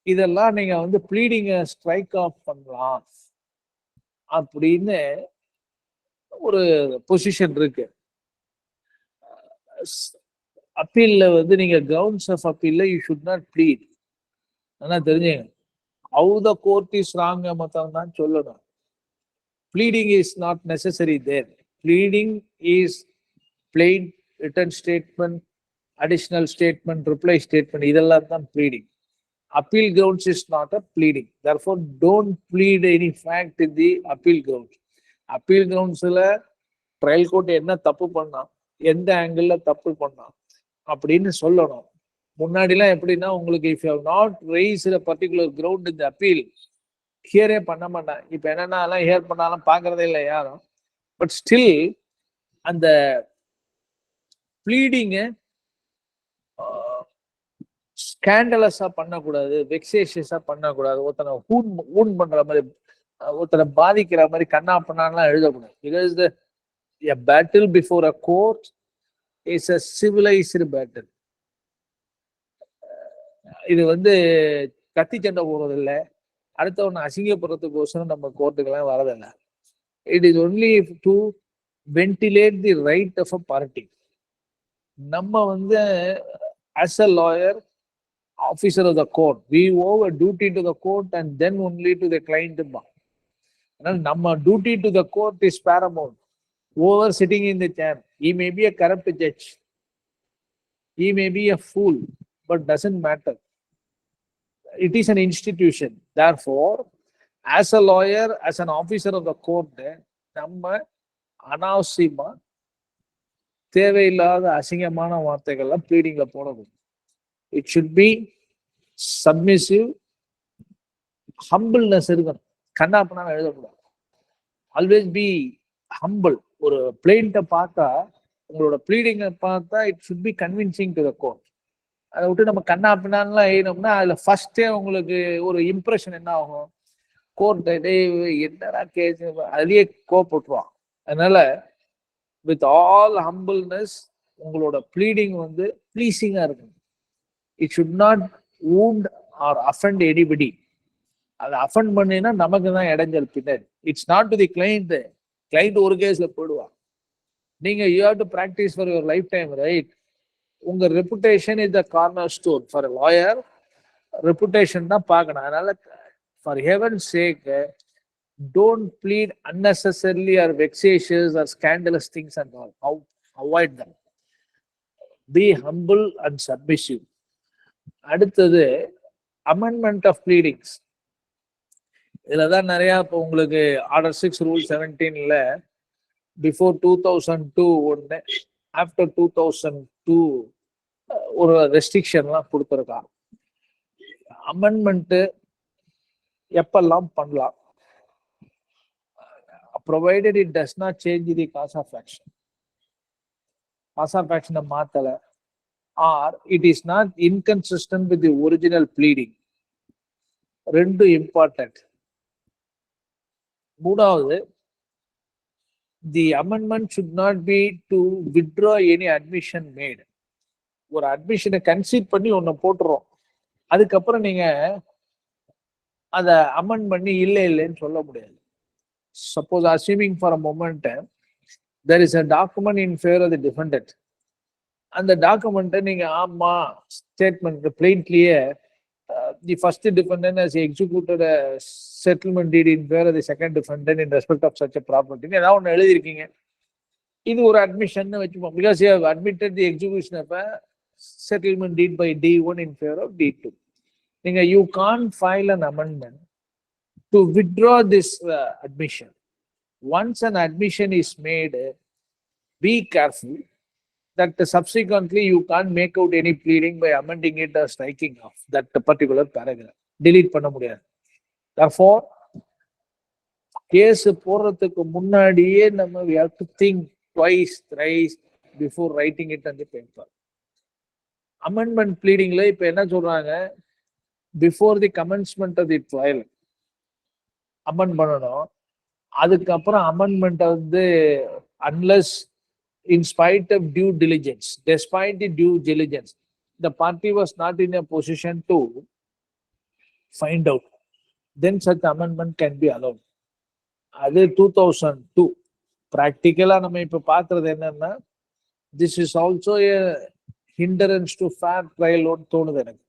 இதெல்லாம் நீங்க வந்து ப்ளீடிங்கை ஸ்ட்ரைக் ஆஃப் பண்ணலாம் அப்படின்னு ஒரு பொசிஷன் இருக்கு. அப்பீல்ல வந்து நீங்க கிரவுண்ட்ஸ் ஆஃப் அப்பீல்ல யூ ஷுட் நாட் ப்ளீட். ஆனா தெரிஞ்சுங்க, how the court is wrong மொத்தம் தான் சொல்லணும். Pleading is not necessary there. Pleading is plain written statement, additional statement, reply statement, இதெல்லாம் தான் pleading. Appeal grounds is not a pleading. Therefore, don't plead any fact in the appeal grounds. Appeal groundsல trial court என்ன தப்பு பண்ணா, எந்த angle தப்பு பண்ணா அப்படின்னு சொல்லணும். முன்னாடிலாம் எப்படின்னா, உங்களுக்கு if you have not raised a particular ground in the appeal, ஹியரே பண்ண மாட்டாங்க. இப்ப என்னன்னா ஹியர் பண்ணாலும் பாக்குறதே இல்லை யாரும். பட் ஸ்டில் அந்த ப்ளீடிங்க ஸ்கேண்டலஸா பண்ணக்கூடாது, வெக்ஸேஷியஸா பண்ணக்கூடாது. ஒருத்தனை ஊன் பண்ற மாதிரி ஒருத்தரை பாதிக்கிற மாதிரி கண்ணா பண்ணான்லாம் எழுதக்கூடாது. Because a battle before a court is a civilized battle. இது வந்து கத்தி சண்டை போறதில்லை, அடுத்தவனை அசிங்கப்படுறதுக்கோசரம் நம்ம கோர்ட்டுக்கெல்லாம் வரதில்லை. It is only to ventilate the right of a party. நம்ம வந்து as a lawyer, officer of the court, we owe a duty to the court and then only to the client. அதனால நம்ம duty to the court is paramount. Over sitting in the chair, he may be a corrupt judge, he may be a fool, but doesn't matter. It is an institution. Therefore, as a lawyer, as an officer of the court, நம்ம அனாவசியமா தேவையில்லாத அசிங்கமான வார்த்தைகள்லாம் ப்ளீடிங்ல போடணும். It should be submissive, humbleness இருக்கணும். கண்ணா பண்ணா எழுதக்கூடாது. Always be humble. ஒரு பிளெயிண்ட்டை பார்த்தா, உங்களோட ப்ளீடிங்கை பார்த்தா it should be convincing to the court. அதை விட்டு நம்ம கண்ணா பின்னான்லாம் எழுதணும்னா அதில் ஃபர்ஸ்டே உங்களுக்கு ஒரு இம்ப்ரெஷன் என்ன ஆகும், கோர்ட் என்னடா கேஸ், அதுலேயே கோவப்பட்டுருவான். அதனால வித் ஆல் ஹம்பிள்னஸ் உங்களோட ப்ளீடிங் வந்து ப்ளீசிங்கா இருக்கும். It should not wound or offend anybody. அதை அஃபெண்ட் பண்ணினா நமக்கு தான் இடைஞ்சல் பின்னாடி. It's not to the client. Client ஒரு கேஸ்ல போயிடுவான். நீங்க you have to practise for your life time, right? உங்க reputation is the corner stone for lawyer. Reputation தான் பார்க்கணும். அதனால for heaven's sake, don't plead unnecessarily or vexatious or scandalous things and all. Avoid them. Be humble and submissive. அடுத்தது amendment of pleadings. இதுல தான் நிறைய இப்போ உங்களுக்கு ஆர்டர் 6 ரூல் 17ல பிஃபோர் 2002 ஒன்று, ஆஃப்டர் 2002 ஒரு ரெஸ்ட்ரிக்ஷன்லாம் கொடுத்துருக்கான். அமெண்ட்மெண்ட் எப்பெல்லாம் பண்ணலாம், provided it does not change the cause of action. Cause of action மாத்தல, or it is not inconsistent with the original pleading. ரெண்டு இம்பார்ட்டன்ட். மூணாவது, the amendment should not be to withdraw any admission made. ஒரு அட்மிஷனை conceit பண்ணி ஒன்னு போட்டுறோம், அதுக்கப்புறம் நீங்க அதை amend பண்ணி இல்லை இல்லைன்னு சொல்ல முடியாது. Suppose, assuming for a moment, there is a document in favor of the defendant. And the document, நீங்க ஆமா statement plainly-யே the first defendant has executed a settlement deed in favor of the second defendant in respect of such a property. ஏதாவது ஒன்று எழுதிருக்கீங்க, இது ஒரு admission வச்சுப்போம். Because you have admitted the execution of a settlement deed by D1 in favor of D2. நீங்க you can't file an amendment to withdraw this admission. Once an admission is made, be careful that subsequently you can't make out any pleading by amending it or striking off that particular paragraph. Delete பண்ண முடியாது. Therefore, case போடுறதுக்கு முன்னாடியே நம்ம we have to think twice, thrice before writing it on the paper. Amendment pleadingல இப்ப என்ன சொல்றாங்க, before the commencement of the trial amend பண்ணணும். அதுக்கப்புறம் அமெண்ட்மெண்ட் வந்து unless in spite of due diligence, despite the due diligence, the party was not in a position to find out, then such amendment can be allowed. அது 2002. ப்ராக்டிக்கலா நம்ம இப்ப பாக்குறது என்னன்னா, this is also a hindrance to fair trial தோணுது எனக்கு.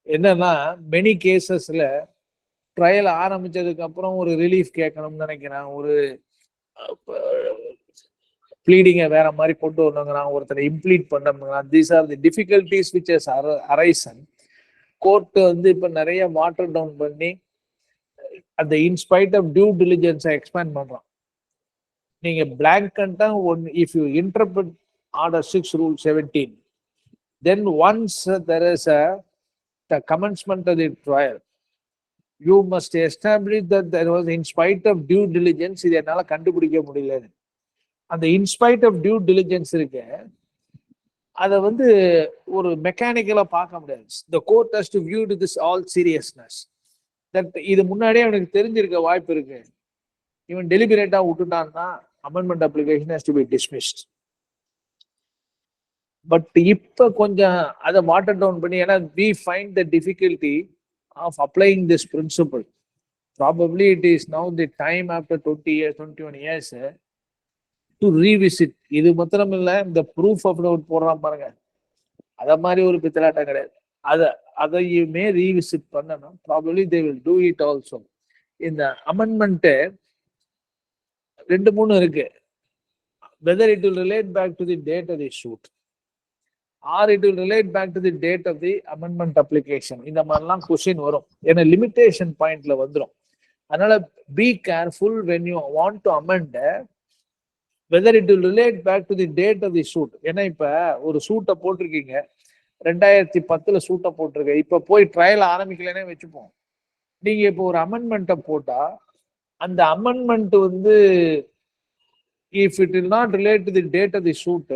என்னன்னா, many கேசஸ்ல trial ஆரம்பிச்சதுக்கு அப்புறம் ஒரு ரிலீஃப் கேட்கணும்னு நினைக்கிறேன், ஒரு ப்ளீடிங்கை வேற மாதிரி கொண்டு வரணுங்கிறான், ஒருத்தரை இம்ப்ளீட் பண்ணணுங்கிறான். These are the difficulties which has arisen. Court வந்து இப்ப நிறைய வாட்டர் டவுன் பண்ணி அந்த இன்ஸ்பைட் ஆஃப் டியூ டிலிஜென்ஸை எக்ஸ்பேண்ட் பண்றான். நீங்க பிளாங்கண்டா one if you interpret order 6 rule 17, then once there is the commencement of the trial, you must establish that there was in spite of due diligence. இது என்னால கண்டுபிடிக்க முடியல. அந்த இன்ஸ்பைட் ஆஃப் டியூ டிலிஜென்ஸ் இருக்கு, அதை வந்து ஒரு மெக்கானிக்கலா பார்க்க முடியாது. The court has to view this all seriousness. That இது முன்னாடியே அவனுக்கு தெரிஞ்சிருக்க வாய்ப்பு இருக்கு. இவன் டெலிபரேட்டா விட்டுட்டான்னா amendment application has to be dismissed. But இப்ப கொஞ்சம் அதை வாட்டர் டவுன் பண்ணி, ஏன்னா we find the difficulty of applying this principle. Probably it is now the time after 20 years, 21 years to revisit. இது மாத்திரம் இல்ல, இந்த ப்ரூஃப் ஆஃப் டவுட் போடுறான் பாருங்க, அத மாதிரி ஒரு பித்தலாட்டம் கிடையாது. அதையுமே ரீவிசிட் பண்ணணும். Probably they will do it also. இந்த அமெண்ட்மெண்ட் 2-3 இருக்கு. whether it will relate back to the date of the suit or it will relate back to the date of the amendment application. இந்த மாதிரிலாம் question வரும், ஏன்னா limitation பாயிண்ட்ல வந்துடும். அதனால be careful when you want to amend whether it will relate back to the date of the suit. ஏன்னா இப்ப ஒரு சூட்டை போட்டிருக்கீங்க, 2010 சூட்டை போட்டிருக்க, இப்ப போய் ட்ரையல் ஆரம்பிக்கலன்னே வச்சுப்போம். நீங்க இப்போ ஒரு அமெண்ட்மெண்ட்டை போட்டா அந்த அமெண்ட்மெண்ட் வந்து if it will not relate to the date of the suit,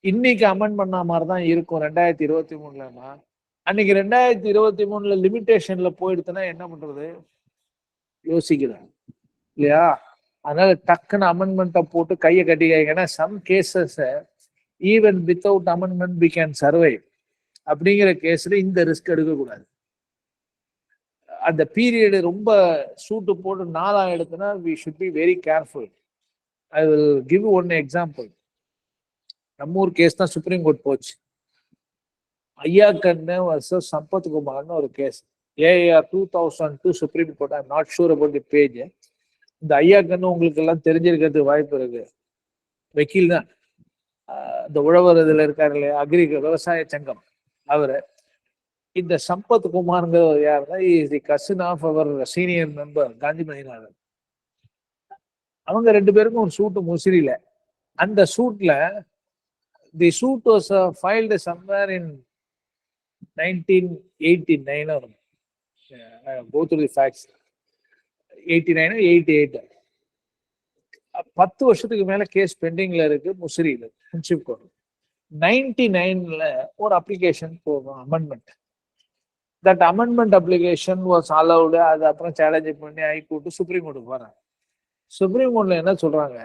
இன்னைக்கு அமெண்ட் பண்ண மாதிரி தான் இருக்கும் 2023ல. அன்னைக்கு 2023ல லிமிட்டேஷன்ல போயிடுதுன்னா என்ன பண்றது யோசிக்கிறேன் இல்லையா? அதனால டக்குன்னு அமெண்ட்மெண்ட்டை போட்டு கையை கட்டிக்காங்கன்னா some cases even without amendment we can survive. அப்படிங்கிற கேஸ்ல இந்த ரிஸ்க் எடுக்கக்கூடாது. அந்த பீரியடு ரொம்ப சூட்டு போட்டு நாளா எடுத்துனா we should be very careful. I will give one example. நம்ம ஊர் கேஸ் தான் சுப்ரீம் கோர்ட் போச்சு. ஐயா கண்ணு வர்சஸ் சம்பத் குமார்னு ஒரு case, AR 2002 Supreme Court. I'm not sure about the page. இந்த ஐயா கண்ணு உங்களுக்கு எல்லாம் தெரிஞ்சிருக்கிறதுக்கு வாய்ப்பு இருக்கு. வக்கீல் தான், இந்த உழவர் இதுல இருக்காரு இல்லையா, விவசாய சங்கம் அவரு. இந்த சம்பத் குமார்ங்கிறவர் யாருன்னா, is the cousin of our senior member Kanthimathinathan. அவங்க 2 பேருக்கும் ஒரு சூட்டு முசிறியில. அந்த சூட்ல the suit was filed somewhere in 1989 or go through the facts. 89 or 88. 10 வருஷத்துக்கு மேல கேஸ் பெண்டிங்ல இருக்கு முசிறியில முன்சிப் கோர்ட். 99ல ஒரு அப்ளிகேஷன் போகும் amendment. That amendment application was allowed. அது அப்புறம் சேலஞ்ச் பண்ணி ஹைகோர்ட் சுப்ரீம் கோர்ட்டுக்கு போறாங்க. சுப்ரீம் கோர்ட்ல என்ன சொல்றாங்க,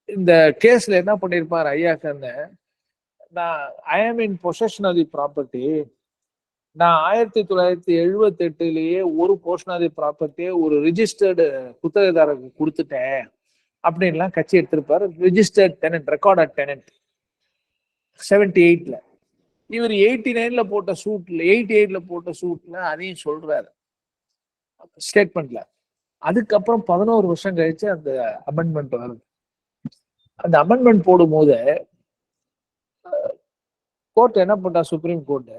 இந்த கேஸ்ல என்ன பண்ணிருப்பாரு ஐயா கண்ணு, நான் ஐ ஆம் இன் பொசஷன் ஆஃப் தி ப்ராப்பர்ட்டி, நான் 1978லயே ஒரு போர்ஷன் ஆஃப் தி ப்ராப்பர்ட்டியை ஒரு ரிஜிஸ்டர்டு குத்தகைதாரருக்கு கொடுத்துட்டேன் அப்படின்லாம் கட்சி எடுத்திருப்பாரு. ரிஜிஸ்டர்ட் டெனன்ட், ரெக்கார்டட் டெனன்ட் 78ல. இவர் 89ல போட்ட சூட்ல, 88ல போட்ட சூட்ல அதையும் சொல்றாரு ஸ்டேட்மெண்ட்ல. அதுக்கப்புறம் 11 வருஷம் கழிச்சு அந்த அமெண்ட்மெண்ட் வருது. அந்த அமெண்ட்மெண்ட் போடும்போது கோர்ட் என்ன பண்ணா, supreme court,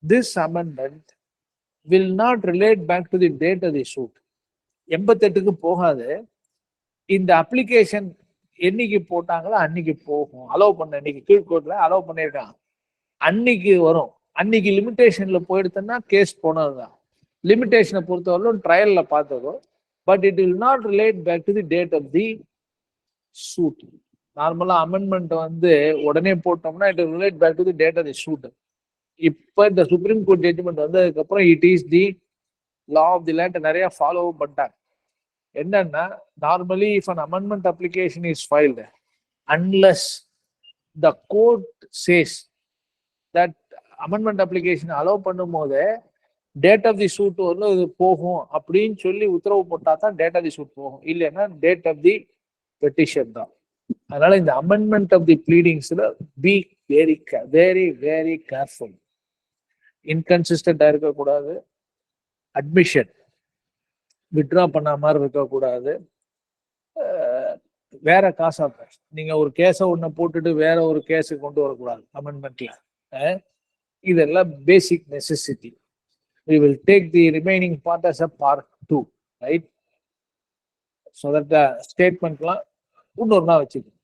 this amendment will not relate back to the date of the suit. 88க்கு போகாது. இந்த அப்ளிகேஷன் என்னைக்கு போட்டாங்களோ அன்னைக்கு போகும். அலோவ் பண்ண அன்னைக்கு கீழ்கோர்ட்ல அலோவ் பண்ணியிருக்காங்க, அன்னைக்கு வரும். அன்னைக்கு லிமிட்டேஷன்ல போயிடுதுன்னா கேஸ் போனதுதான். லிமிட்டேஷனை பொறுத்தவரைக்கும் ட்ரையல்ல பார்த்ததோ, but it will not relate back to the date of the suit. நார்மலா அமெண்ட்மெண்ட் வந்து உடனே போட்டோம்னா it will relate back to the date of the suit. இப்ப இந்த சுப்ரீம் கோர்ட் ஜட்ஜ்மெண்ட் வந்ததுக்கு அப்புறம் it is the law of the land நிறைய follow பண்ணிட்டாங்க. என்னன்னா, normally if an amendment application is filed, unless the court says that amendment application allow பண்ணும் போது date of the suit வந்து இது போகும் அப்படின்னு சொல்லி உத்தரவு போட்டா தான் டேட் ஆஃப் தி சூட் போகும், இல்லைன்னா டேட் ஆஃப் தி பெட்டிஷன் தான். அதனால இந்த அமெண்ட்மெண்ட் ஆஃப் தி ப்ளீடிங்ஸ்ல be very very very careful. இன்கன்சிஸ்டண்டா இருக்கக்கூடாது, அட்மிஷன் வித்ட்ரா பண்ண மாதிரி இருக்கக்கூடாது, வேற காசா நீங்க ஒரு கேஸை ஒண்ணு போட்டுட்டு வேற ஒரு கேஸுக்கு கொண்டு வரக்கூடாது அமெண்ட்மெண்ட்ல. இதெல்லாம் பேசிக் necessity. We will take the remaining part as a part 2, right? So that the statement இன்னொரு நாள் வச்சுக்கணும்.